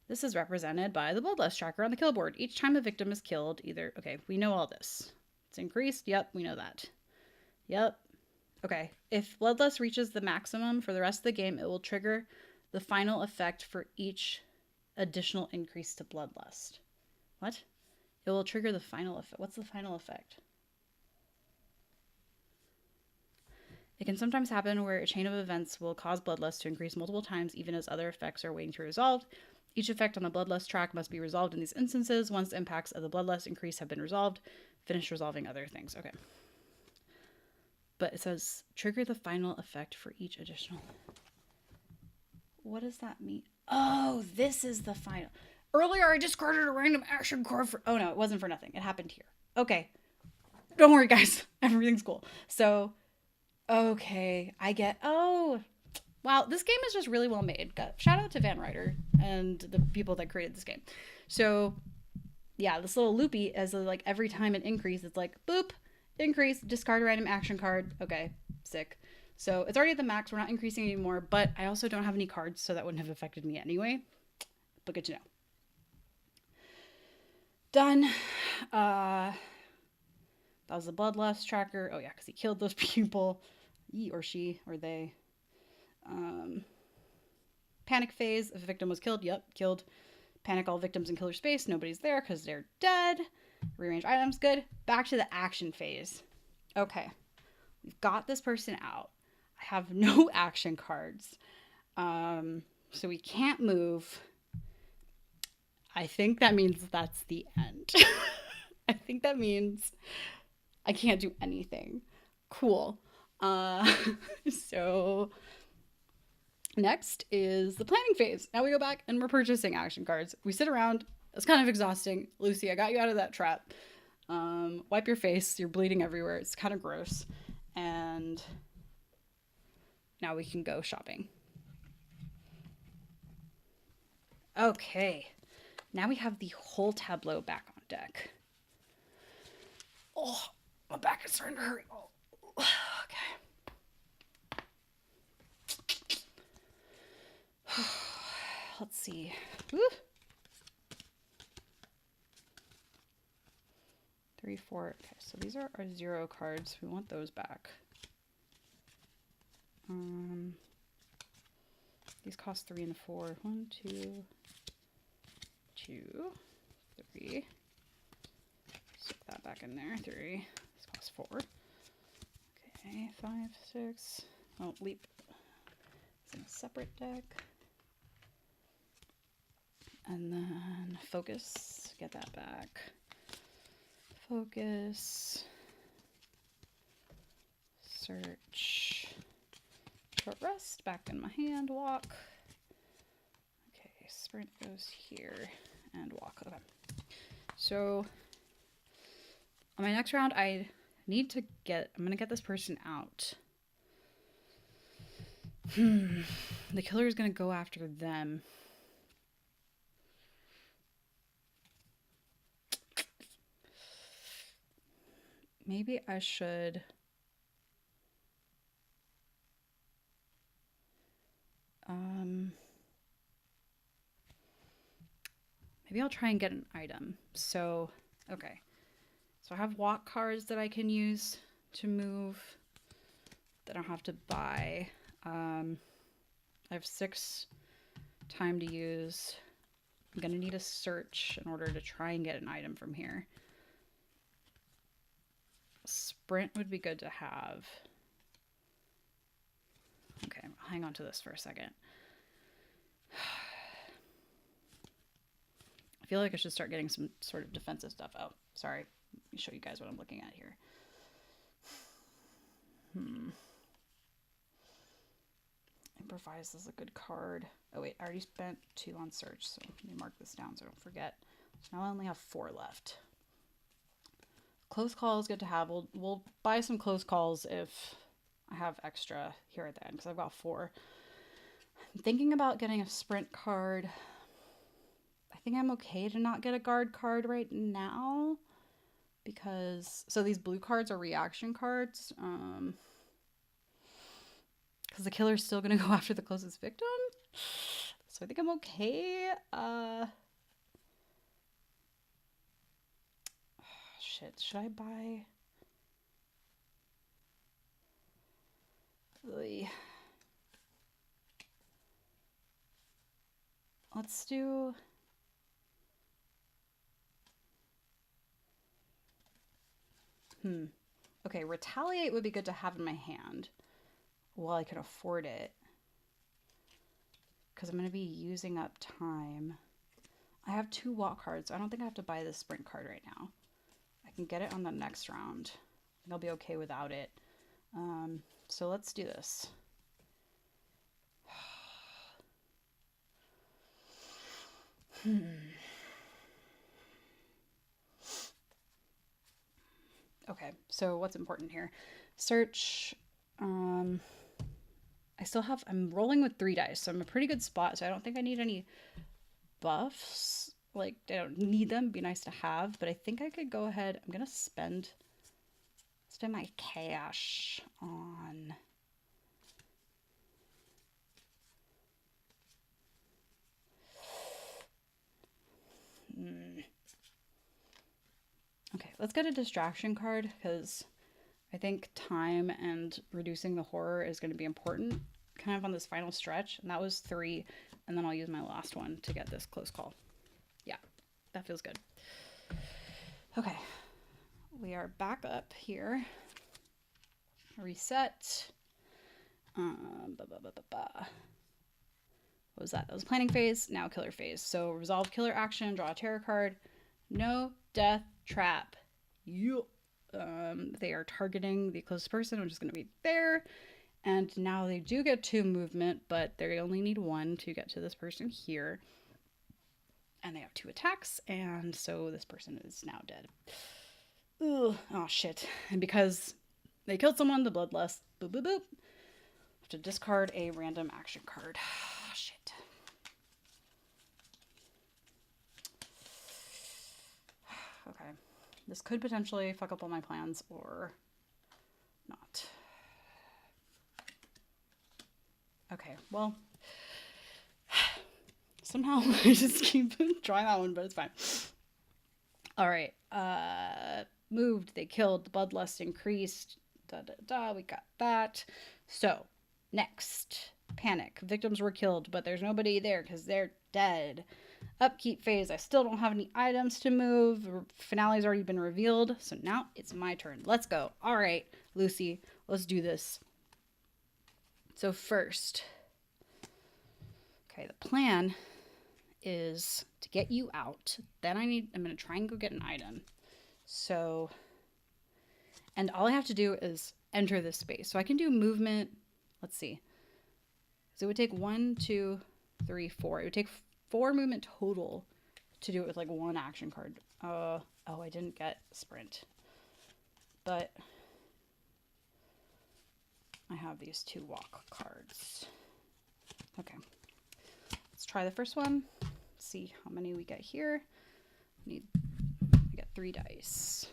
This is represented by the bloodlust tracker on the kill board. Each time a victim is killed, either... Okay, we know all this. It's increased. Yep, we know that. Yep. Okay. If bloodlust reaches the maximum for the rest of the game, it will trigger the final effect for each additional increase to bloodlust. What? It will trigger the final effect. What's the final effect? It can sometimes happen where a chain of events will cause bloodlust to increase multiple times, even as other effects are waiting to be resolved. Each effect on the bloodlust track must be resolved in these instances. Once the impacts of the bloodlust increase have been resolved, finish resolving other things. Okay. But it says, trigger the final effect for each additional. What does that mean? Oh, this is the final. Earlier, I discarded a random action card for... Oh, no, it wasn't for nothing. It happened here. Okay. Don't worry, guys. Everything's cool. So... Okay, I get... Oh, wow. This game is just really well made. Shout out to Van Ryder and the people that created this game. So, yeah, this little loopy, as like every time it increases, it's like, boop, increase, discard a random action card. Okay, sick. So it's already at the max. We're not increasing anymore, but I also don't have any cards, so that wouldn't have affected me anyway. But good to know. Done. That was the bloodlust tracker. Oh, yeah, because he killed those people. He or she or they. Panic phase. If a victim was killed, yep, killed. Panic all victims in killer space. Nobody's there because they're dead. Rearrange items. Good. Back to the action phase. Okay. We've got this person out. I have no action cards. So we can't move. I think that means that's the end. I think that means I can't do anything. Cool. Uh, so next is the planning phase. Now we go back and we're purchasing action cards. We sit around. It's kind of exhausting. Lucy, I got you out of that trap. Wipe your face. You're bleeding everywhere. It's kind of gross. And now we can go shopping. Okay. Now we have the whole tableau back on deck. Oh, my back is starting to hurt. Oh, okay. Let's see. Woo. 3, 4. Okay, so these are our 0 cards. We want those back. These cost 3 and 4. 1, 2, 2, 3. Stick that back in there. 3. This costs 4. Okay, 5, 6. Oh, leap. It's in a separate deck. And then focus. Get that back. Focus. Search. Short rest. Back in my hand. Walk. Okay, sprint goes here. And walk. Okay. So on my next round, I'm gonna get this person out. The killer is gonna go after them. Maybe I should maybe I'll try and get an item. So, okay. So I have walk cards that I can use to move that I don't have to buy. I have 6 time to use. I'm gonna need a search in order to try and get an item from here. Sprint would be good to have. Okay, I'll hang on to this for a second. I feel like I should start getting some sort of defensive stuff. Oh, sorry. Let me show you guys what I'm looking at here. Improvise is a good card. Oh wait, I already spent 2 on search, so let me mark this down so I don't forget. So now I only have 4 left. Close call is good to have. We'll buy some close calls if I have extra here at the end, because I've got 4. I'm thinking about getting a sprint card. I think I'm okay to not get a guard card right now, because so these blue cards are reaction cards. Because the killer's still gonna go after the closest victim. So I think I'm okay. Shit, should I buy? Let's do. Okay, retaliate would be good to have in my hand while I can afford it, because I'm going to be using up time. I have 2 walk cards, so I don't think I have to buy this sprint card right now. I can get it on the next round. I think I'll be okay without it. So let's do this. Okay, so what's important here? Search. I'm rolling with 3 dice, so I'm in a pretty good spot, so I don't think I need any buffs. Like, I don't need them. It'd be nice to have, but I think I could go ahead. I'm gonna spend my cash on okay, let's get a distraction card, because I think time and reducing the horror is going to be important kind of on this final stretch. And that was 3, and then I'll use my last one to get this close call. Yeah, that feels good. Okay, we are back up here. Reset. What was that? That was planning phase. Now killer phase. So resolve killer action, draw a terror card. No death trap. You. They are targeting the closest person, which is going to be there. And now they do get 2 movement, but they only need 1 to get to this person here. And they have 2 attacks, and so this person is now dead. Ugh. Oh, shit. And because they killed someone, the bloodlust, boop, boop, boop, have to discard a random action card. Oh, shit. Okay. This could potentially fuck up all my plans, or not. Okay, well, somehow I just keep trying that one, but it's fine. All right, moved, they killed, the bloodlust increased, we got that. So, next, panic. Victims were killed, but there's nobody there because they're dead. Upkeep phase, I still don't have any items to move. Finale's already been revealed, so now it's my turn. Let's go. All right, Lucy, let's do this. So first, okay, the plan is to get you out. Then I'm going to try and go get an item. So, and all I have to do is enter this space. So I can do movement. Let's see. So it would take 1, 2, 3, 4. It would take 4 movement total to do it with like 1 action card. Oh, I didn't get sprint. But I have these 2 walk cards. Okay. Let's try the first one. See how many we get here. We get 3 dice.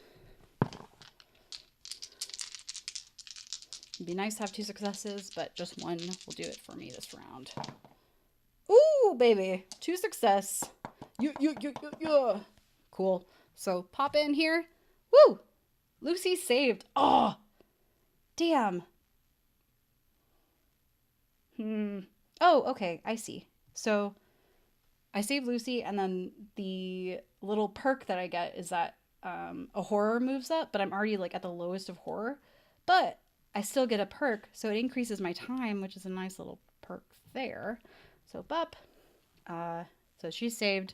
It'd be nice to have 2 successes, but just 1 will do it for me this round. Ooh, baby. 2 success. Yeah. Cool. So pop in here. Woo! Lucy saved. Oh, damn. Oh, okay. I see. So I save Lucy, and then the little perk that I get is that a horror moves up, but I'm already like at the lowest of horror. But I still get a perk, so it increases my time, which is a nice little perk there. So Bup. So she's saved.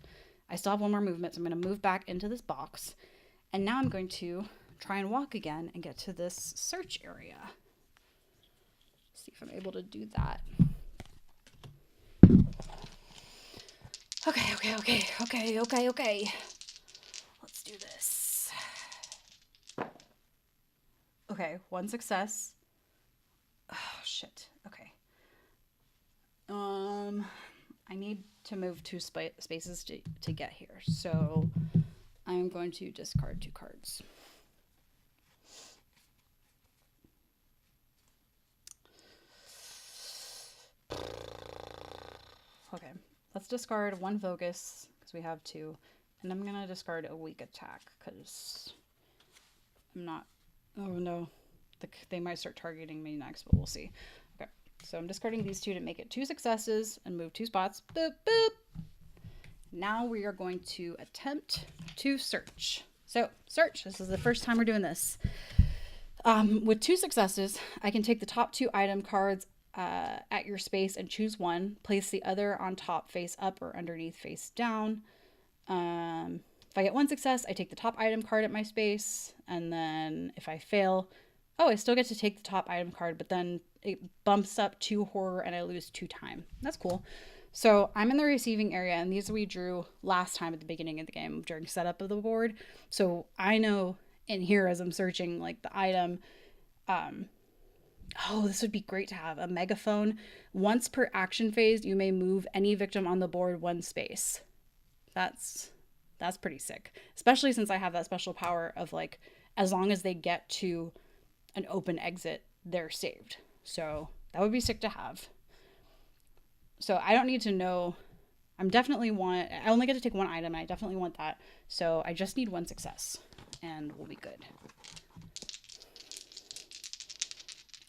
I still have 1 more movement, so I'm going to move back into this box. And now I'm going to try and walk again and get to this search area. See if I'm able to do that. Okay. Let's do this. Okay, 1 success. Oh, shit. Okay. I need to move 2 spaces to get here. So I'm going to discard 2 cards. Okay, let's discard 1 Vogus because we have 2. And I'm going to discard a weak attack because I'm not... Oh, no. They might start targeting me next, but we'll see. Okay, so I'm discarding these 2 to make it 2 successes and move 2 spots. Boop, boop. Now we are going to attempt to search. So, search. This is the first time we're doing this. With 2 successes, I can take the top 2 item cards at your space and choose 1. Place the other on top face up or underneath face down. If I get 1 success, I take the top item card at my space. And then if I fail, I still get to take the top item card, but then it bumps up 2 horror and I lose 2 time. That's cool. So I'm in the receiving area, and these we drew last time at the beginning of the game during setup of the board. So I know in here as I'm searching like the item, this would be great to have a megaphone. Once per action phase, you may move any victim on the board 1 space. That's pretty sick, especially since I have that special power of like, as long as they get to an open exit, they're saved. So that would be sick to have. So I don't need to know. I only get to take 1 item, and I definitely want that. So I just need 1 success, and we'll be good.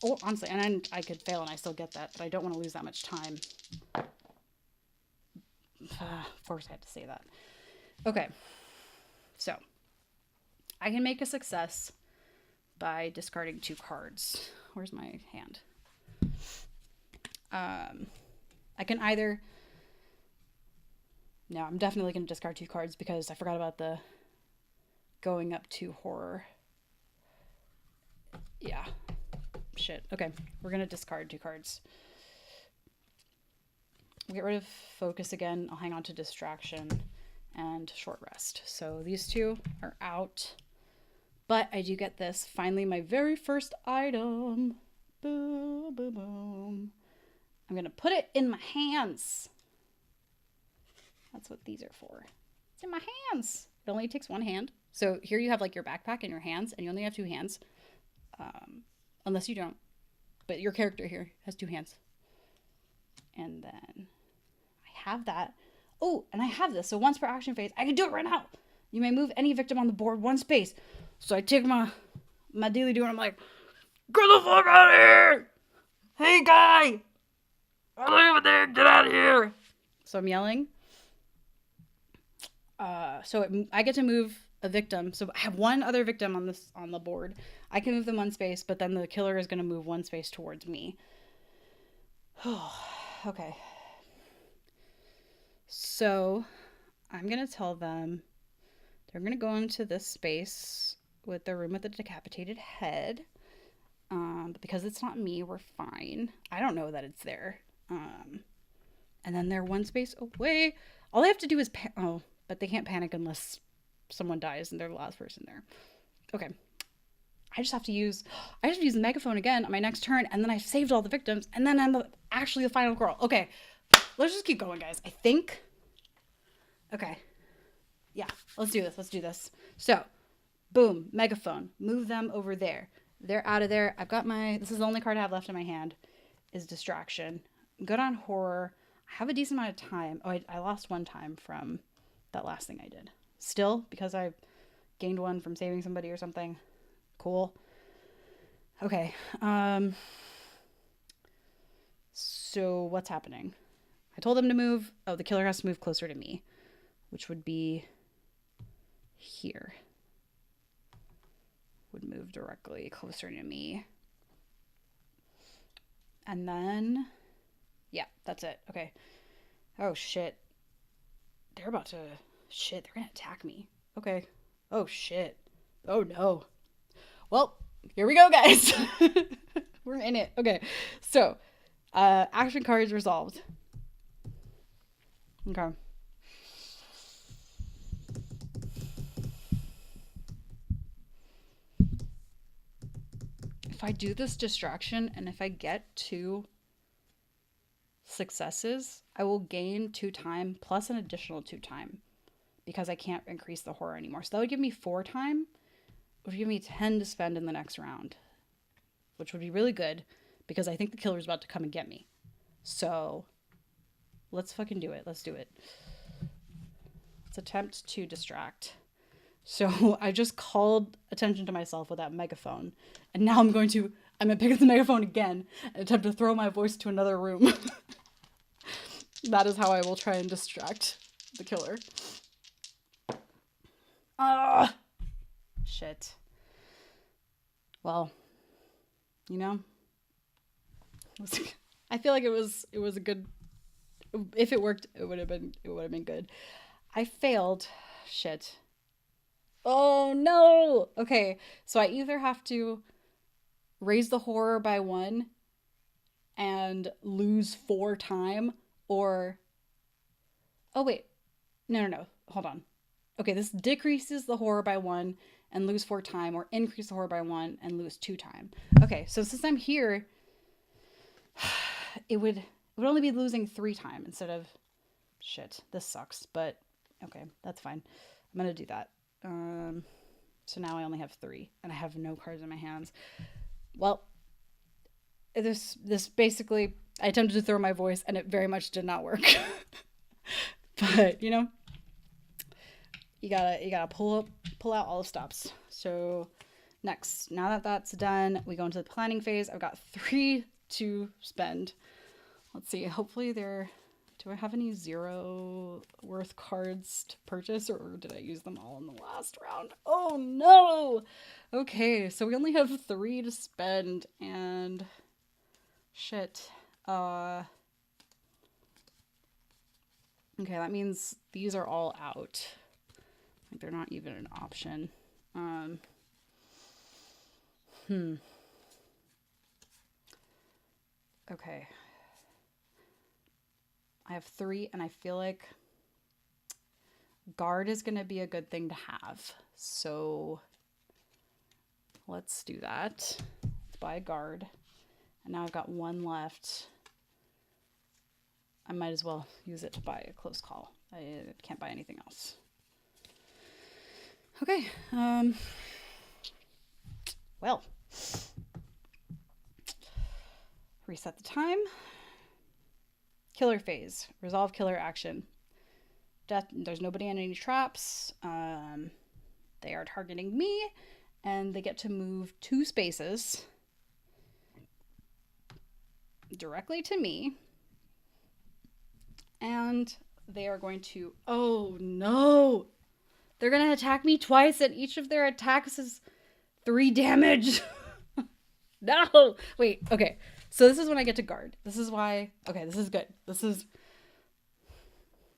Oh, honestly, and I could fail and I still get that, but I don't want to lose that much time. Of course I had to say that. Okay, so I can make a success by discarding 2 cards. Where's my hand? I can either No, I'm definitely going to discard 2 cards because I forgot about the going up to horror. Yeah. Shit. Okay, we're going to discard 2 cards. We'll get rid of focus again. I'll hang on to distraction and short rest. So these 2 are out. But I do get this. Finally, my very first item. Boom, boom, boom. I'm going to put it in my hands. That's what these are for. It's in my hands. It only takes 1 hand. So here you have like your backpack and your hands, and you only have 2 hands. Unless you don't. But your character here has 2 hands. And then I have that. Oh, and I have this. So once per action phase, I can do it right now. You may move any victim on the board 1 space. So I take my daily do and I'm like, get the fuck out of here! Hey guy! I'm over there, get out of here! So I'm yelling. I get to move a victim. So I have 1 other victim on the board. I can move them 1 space, but then the killer is going to move 1 space towards me. Okay. So I'm going to tell them they're going to go into this space with the room with the decapitated head. But because it's not me, we're fine. I don't know that it's there. And then they're 1 space away. All they have to do is but they can't panic unless someone dies and they're the last person there. Okay. I just have to use the megaphone again on my next turn, and then I've saved all the victims, and then I'm actually the final girl. Okay. Let's just keep going, guys. I think. Okay. Yeah. Let's do this. So, boom, megaphone. Move them over there. They're out of there. This is the only card I have left in my hand, is distraction. I'm good on horror. I have a decent amount of time. Oh, I lost 1 time from that last thing I did. Still, because I gained 1 from saving somebody or something. Cool. Okay. So what's happening? I told them to move. Oh, the killer has to move closer to me, which would be here. Would move directly closer to me. And then, yeah, that's it. Okay. Oh, shit. They're going to attack me. Okay. Oh, shit. Oh, no. Well, here we go, guys. We're in it. Okay. So, action cards resolved. Okay. If I do this distraction and if I get 2 successes, I will gain 2 time plus an additional 2 time because I can't increase the horror anymore. So that would give me 4 time, which would give me 10 to spend in the next round, which would be really good because I think the killer's about to come and get me. So let's fucking do it. Let's do it. Let's attempt to distract. So I just called attention to myself with that megaphone. And now I'm going to pick up the megaphone again and attempt to throw my voice to another room. That is how I will try and distract the killer. Shit. Well, I feel like it was a good, if it worked, it would have been good. I failed. Shit. Oh no. Okay, so I either have to raise the horror by 1 and lose 4 time, or oh wait, no, hold on. Okay, this decreases the horror by 1 and lose 4 time, or increase the horror by 1 and lose 2 time. Okay, so since I'm here, it would only be losing 3 time instead of, shit, this sucks, but okay, that's fine. I'm gonna do that. So now I only have 3 and I have no cards in my hands. Well, this basically, I attempted to throw my voice and it very much did not work. But you gotta pull out all the stops. So next, now that that's done, we go into the planning phase. I've got 3 to spend. Let's see, hopefully do I have any 0 worth cards to purchase, or did I use them all in the last round? Oh no! Okay, so we only have 3 to spend, and shit. Okay, that means these are all out. Like they're not even an option. Okay. I have 3, and I feel like guard is going to be a good thing to have. So let's do that. Let's buy a guard. And now I've got 1 left. I might as well use it to buy a close call. I can't buy anything else. Okay. Well. Reset the time. Killer phase. Resolve killer action. Death. There's nobody in any traps. They are targeting me, and they get to move 2 spaces directly to me. And they are going to... Oh, no! They're going to attack me twice, and each of their attacks is 3 damage. No! Wait, okay. So this is when I get to guard. This is why... Okay, this is good. This is...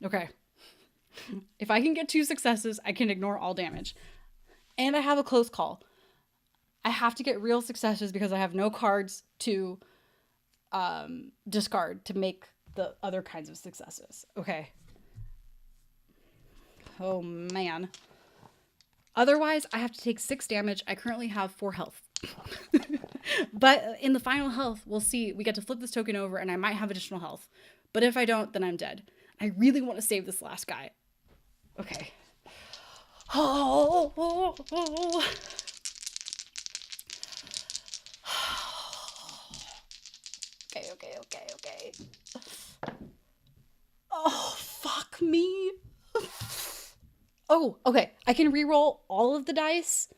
Okay. If I can get 2 successes, I can ignore all damage. And I have a close call. I have to get real successes because I have no cards to discard to make the other kinds of successes. Okay. Oh, man. Otherwise, I have to take 6 damage. I currently have 4 health. But in the final health, we'll see. We get to flip this token over, and I might have additional health. But if I don't, then I'm dead. I really want to save this last guy. Okay. Oh. Okay. Oh, fuck me. Oh, okay. I can reroll all of the dice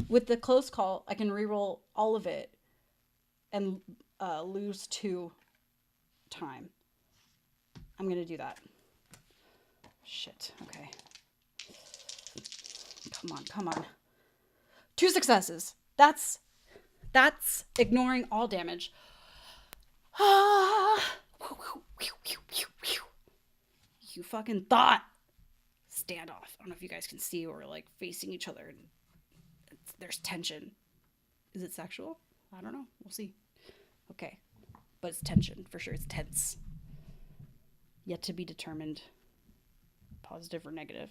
with the close call. I can reroll all of it and lose 2 time. I'm gonna do that. Shit. Okay. Come on. 2 successes. That's ignoring all damage. You fucking thought. Standoff. I don't know if you guys can see, we're like facing each other and there's tension. Is it sexual? I don't know. We'll see. Okay. But it's tension for sure. It's tense. Yet to be determined. Positive or negative.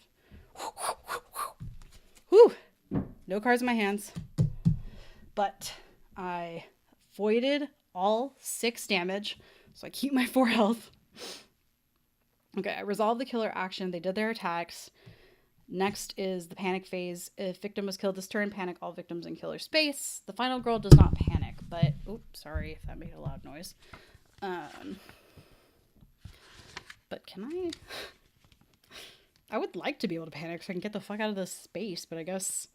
Whew. No cards in my hands. But I voided all 6 damage. So I keep my 4 health. Okay, I resolved the killer action. They did their attacks. Next is the panic phase. If victim was killed this turn, panic all victims in killer space. The final girl does not panic, but... Oops, sorry if that made a loud noise. But can I... I would like to be able to panic so I can get the fuck out of this space, but I guess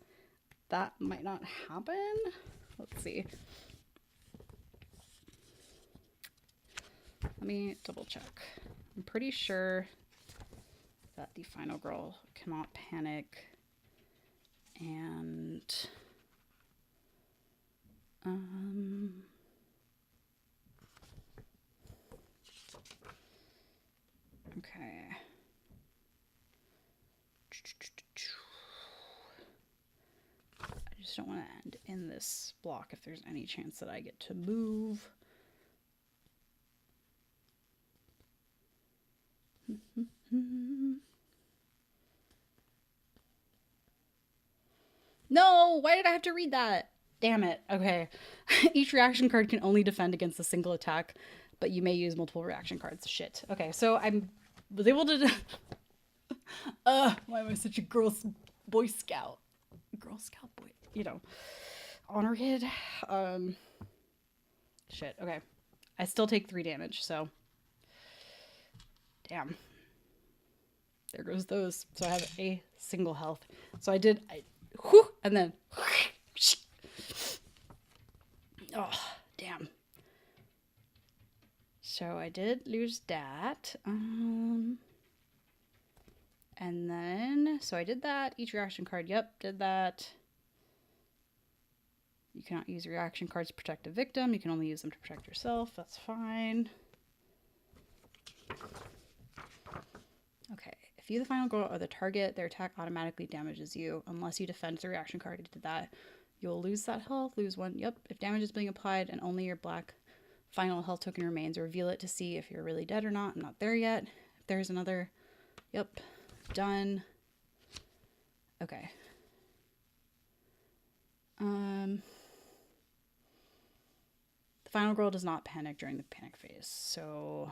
that might not happen. Let's see. Let me double check. I'm pretty sure that the final girl cannot panic. And okay. I just don't want to end in this block if there's any chance that I get to move. No, why did I have to read that? Damn it. Okay. Each reaction card can only defend against a single attack, but you may use multiple reaction cards. Shit. Okay, so I was able to... why am I such a Boy Scout? Girl Scout boy, you know. Honor kid. Shit, okay. I still take 3 damage, so... Damn. There goes those. So I have a single health. So I did... and then... Oh, damn. So I did lose that. And then... So I did that. Each reaction card. Yep, did that. You cannot use reaction cards to protect a victim. You can only use them to protect yourself. That's fine. If you, the final girl, are the target, their attack automatically damages you. Unless you defend the reaction card to that, you'll lose that health, lose 1. Yep. If damage is being applied and only your black final health token remains, reveal it to see if you're really dead or not. I'm not there yet. If there's another, yep, done. Okay. The final girl does not panic during the panic phase, so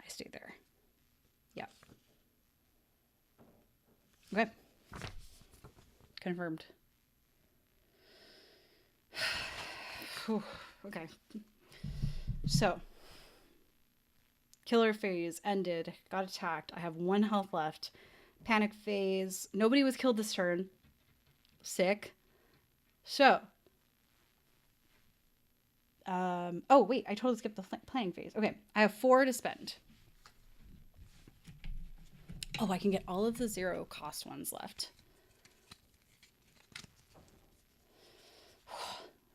I stay there. Yeah. Okay. Confirmed. Whew. Okay. So, killer phase ended. Got attacked. I have 1 health left. Panic phase. Nobody was killed this turn. Sick. So. Oh, wait. I totally skipped the planning phase. Okay. I have 4 to spend. Oh, I can get all of the 0 cost ones left.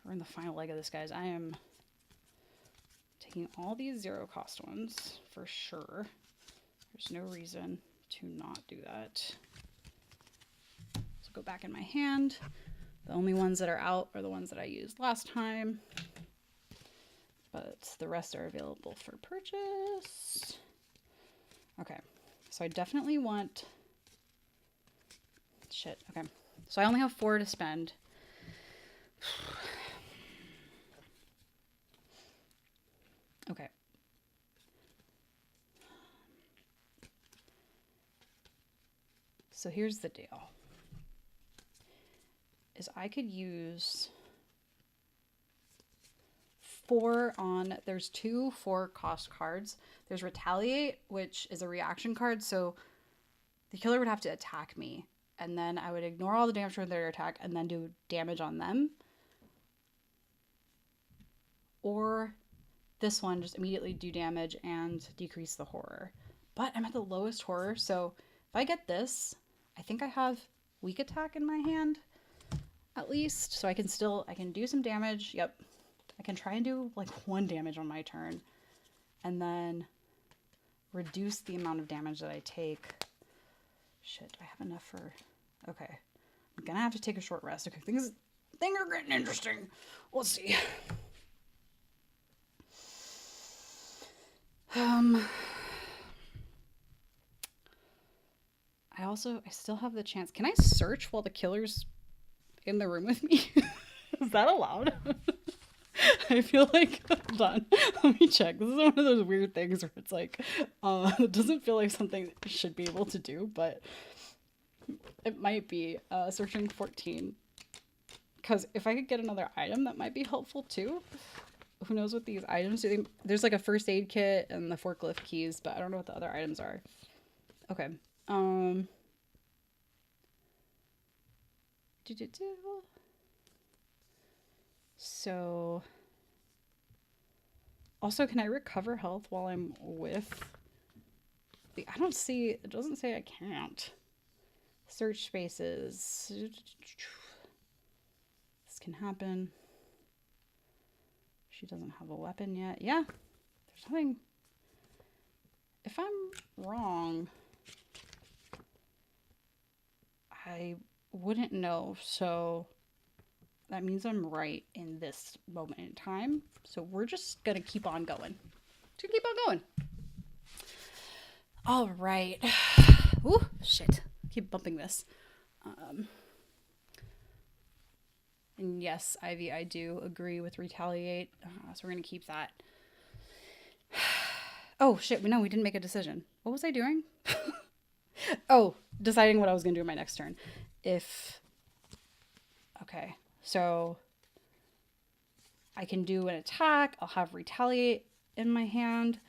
We're in the final leg of this, guys. I am taking all these 0 cost ones for sure. There's no reason to not do that. So go back in my hand. The only ones that are out are the ones that I used last time. But the rest are available for purchase. Okay. So I definitely want... Shit. Okay. So I only have 4 to spend. Okay. So here's the deal. Is I could use 4 on, there's 2 4 cost cards. There's Retaliate, which is a reaction card. So the killer would have to attack me. And then I would ignore all the damage from their attack and then do damage on them. Or this one, just immediately do damage and decrease the horror. But I'm at the lowest horror, so if I get this, I think I have weak attack in my hand, at least. So I can do some damage. Yep. I can try and do like 1 damage on my turn. And then reduce the amount of damage that I take. Shit, do I have enough for... Okay. I'm gonna have to take a short rest. Okay, things are getting interesting. We'll see. I still have the chance. Can I search while the killer's in the room with me? Is that allowed? I feel like, hold on, let me check. This is one of those weird things where it's like, it doesn't feel like something I should be able to do, but it might be. Searching 14. Because if I could get another item, that might be helpful too. Who knows what these items do? There's like a first aid kit and the forklift keys, but I don't know what the other items are. Okay. So, also, can I recover health while I'm with the... I don't see... It doesn't say I can't. Search spaces. This can happen. She doesn't have a weapon yet. Yeah. There's nothing... If I'm wrong, I wouldn't know, so that means I'm right in this moment in time. So we're just gonna keep on going. All right. Ooh, shit. Keep bumping this. And yes, Ivy, I do agree with Retaliate. So we're gonna keep that. Oh, shit. No, we didn't make a decision. What was I doing? Oh, deciding what I was going to do in my next turn. Okay, so I can do an attack. I'll have Retaliate in my hand.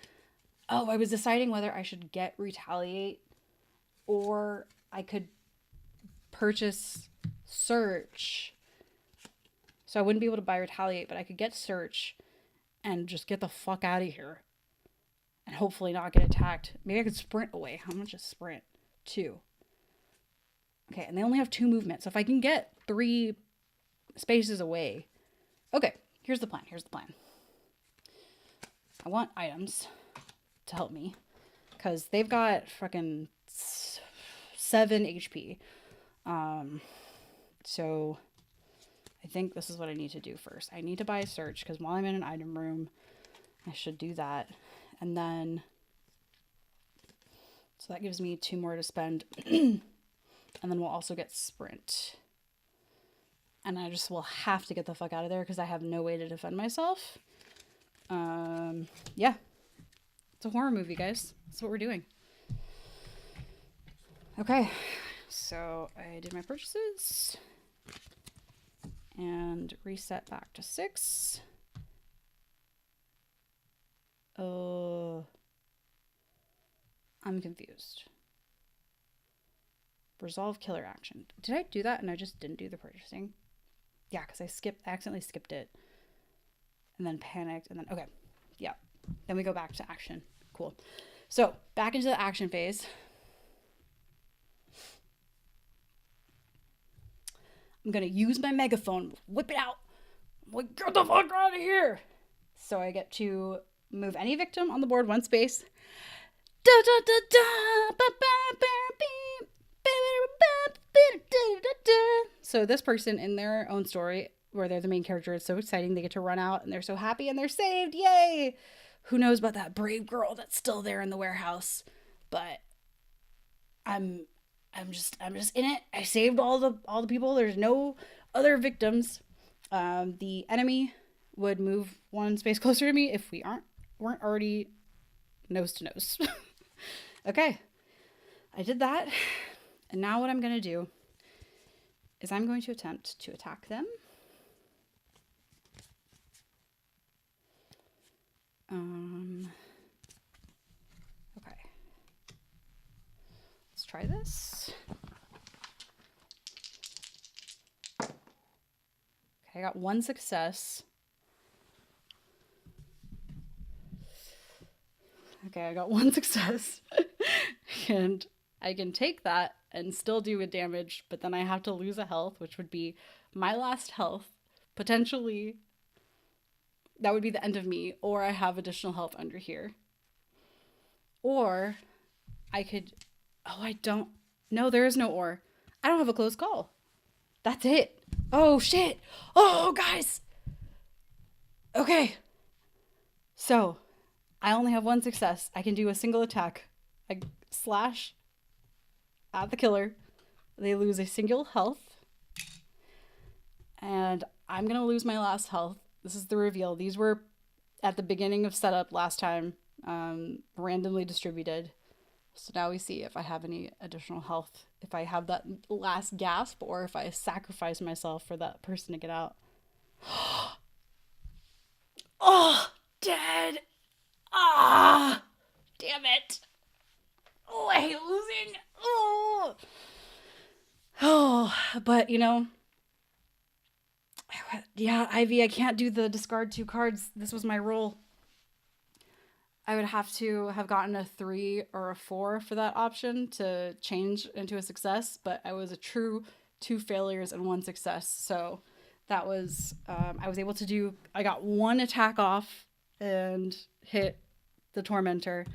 Oh, I was deciding whether I should get Retaliate or I could purchase Search. So I wouldn't be able to buy Retaliate, but I could get Search and just get the fuck out of here. And hopefully not get attacked. Maybe I could sprint away. How much is sprint? 2. Okay, and they only have 2 movements. So if I can get 3 spaces away. Okay, here's the plan. I want items to help me. because they've got fucking 7 HP. So I think this is what I need to do first. I need to buy a search because while I'm in an item room, I should do that. And then, so that gives me 2 more to spend. And then we'll also get sprint. And I just will have to get the fuck out of there because I have no way to defend myself. Yeah. It's a horror movie, guys. That's what we're doing. Okay. So I did my purchases. And reset back to 6. Oh. I'm confused. Resolve killer action. Did I do that and I just didn't do the purchasing? Yeah, because I accidentally skipped it. And then panicked. And then, okay. Yeah. Then we go back to action. Cool. So, back into the action phase. I'm going to use my megaphone. Whip it out. I'm like, get the fuck out of here. So, I get to move any victim on the board 1 space. Da, da, da, da, ba, ba, ba, beep. So this person in their own story, where they're the main character, is so exciting. They get to run out and they're so happy and they're saved. Yay! Who knows about that brave girl that's still there in the warehouse? But I'm just in it. I saved all the people. There's no other victims. The enemy would move 1 space closer to me if we weren't already nose to nose. Okay, I did that. And now what I'm going to do is I'm going to attempt to attack them. Okay. Let's try this. Okay, I got 1 success. Okay, I got 1 success. And I can take that and still do a damage, but then I have to lose a health, which would be my last health. Potentially, that would be the end of me, or I have additional health under here. Or I could, oh, I don't, no, there is no or. I don't have a close call. That's it. Oh, shit. Oh, guys. Okay. So, I only have 1 success. I can do a single attack. I slash at the killer. They lose a single health. And I'm going to lose my last health. This is the reveal. These were at the beginning of setup last time, randomly distributed. So now we see if I have any additional health, if I have that last gasp, or if I sacrifice myself for that person to get out. Oh, dead. Ah, damn it. Oh, I hate losing. Oh, but you know, yeah, Ivy, I can't do the discard 2 cards. This was my role. I would have to have gotten a 3 or a 4 for that option to change into a success, but I was a true 2 failures and 1 success. So that was, I was able to do, I got 1 attack off and hit the Tormentor,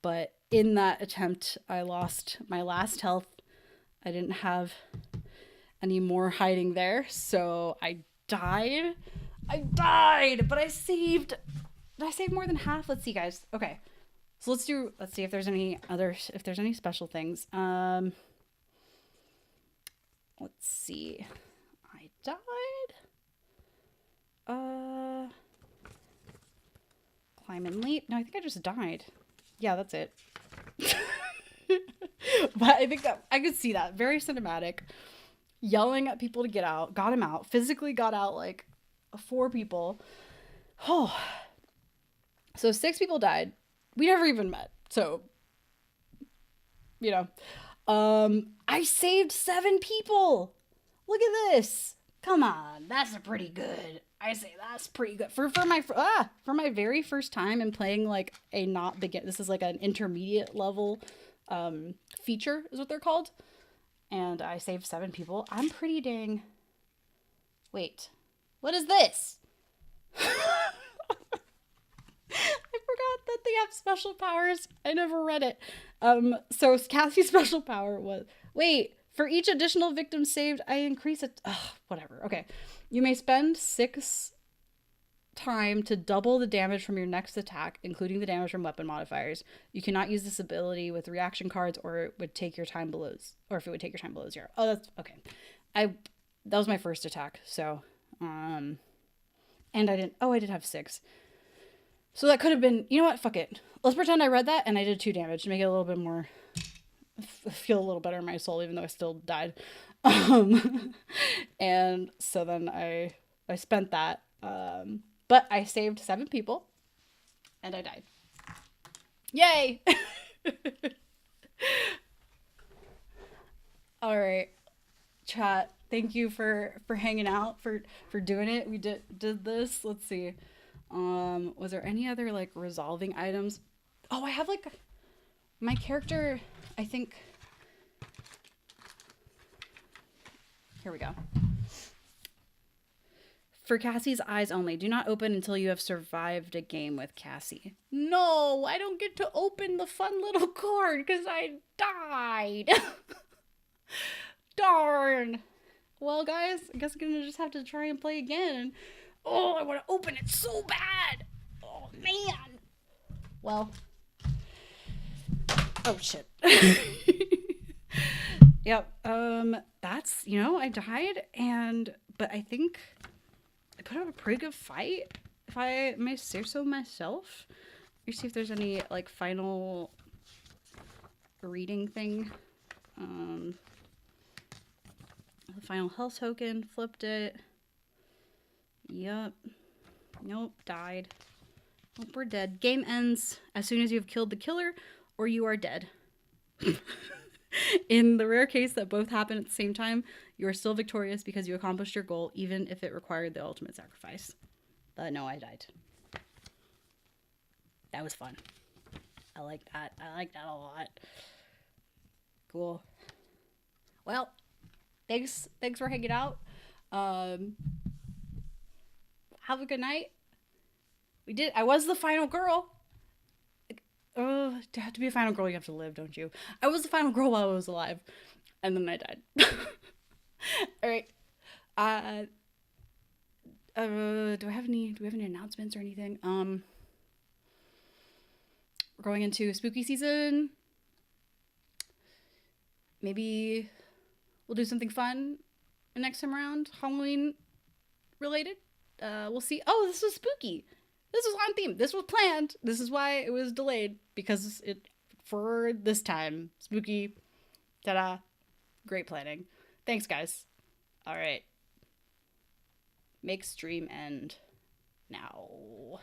but in that attempt, I lost my last health. I didn't have any more hiding there, so I died. But I saved. Did I save more than half? Let's see, guys. Okay, so let's see if there's any special things. Let's see. I died. Climb and leap. No, I think I just died. Yeah, that's it. But I think that I could see that. Very cinematic. Yelling at people to get out. Got him out. Physically got out like 4 people. Oh. So 6 people died. We never even met. So, you know. I saved 7 people. Look at this. Come on. That's pretty good. I say that's pretty good. For my very first time in playing like a not begin. This is like an intermediate level feature is what they're called. And I saved 7 people. I'm pretty dang. Wait. What is this? I forgot that they have special powers. I never read it. So Cassie's special power was, wait, for each additional victim saved, I increase it. Whatever. Okay. You may spend 6 time to double the damage from your next attack, including the damage from weapon modifiers. You cannot use this ability with reaction cards, or it would take your time below, or if it would take your time below 0. Oh, that's okay. That was my first attack, so and I did have 6. So that could have been, you know what? Fuck it. Let's pretend I read that and I did 2 damage to make it a little bit more, feel a little better in my soul, even though I still died. And so then I spent that. But I saved 7 people and I died. Yay! All right, chat. Thank you for hanging out, for doing it. We did this. Let's see. Was there any other like resolving items? Oh, I have like my character, I think. Here we go. For Cassie's eyes only, do not open until you have survived a game with Cassie. No, I don't get to open the fun little card because I died. Darn. Well, guys, I guess I'm gonna just have to try and play again. Oh, I want to open it so bad. Oh, man. Well. Oh, shit. Yep. That's, I died, but I think I put up a pretty good fight, if I may say so myself. Let me see if there's any, like, final reading thing. The final health token, flipped it. Yep. Nope, died. Nope, we're dead. Game ends as soon as you have killed the killer, or you are dead. In the rare case that both happen at the same time, you are still victorious because you accomplished your goal, even if it required the ultimate sacrifice. But no, I died. That was fun. I like that. I like that a lot. Cool. Well, thanks for hanging out. Have a good night. I was the final girl. To have to be a final girl, you have to live, don't you? I was the final girl while I was alive. And then I died. Alright. Do we have any announcements or anything? We're going into spooky season. Maybe we'll do something fun next time around. Halloween related. We'll see. Oh, this was spooky. This was on theme. This was planned. This is why it was delayed, because for this time. Spooky. Ta-da. Great planning. Thanks, guys. All right. Make stream end now.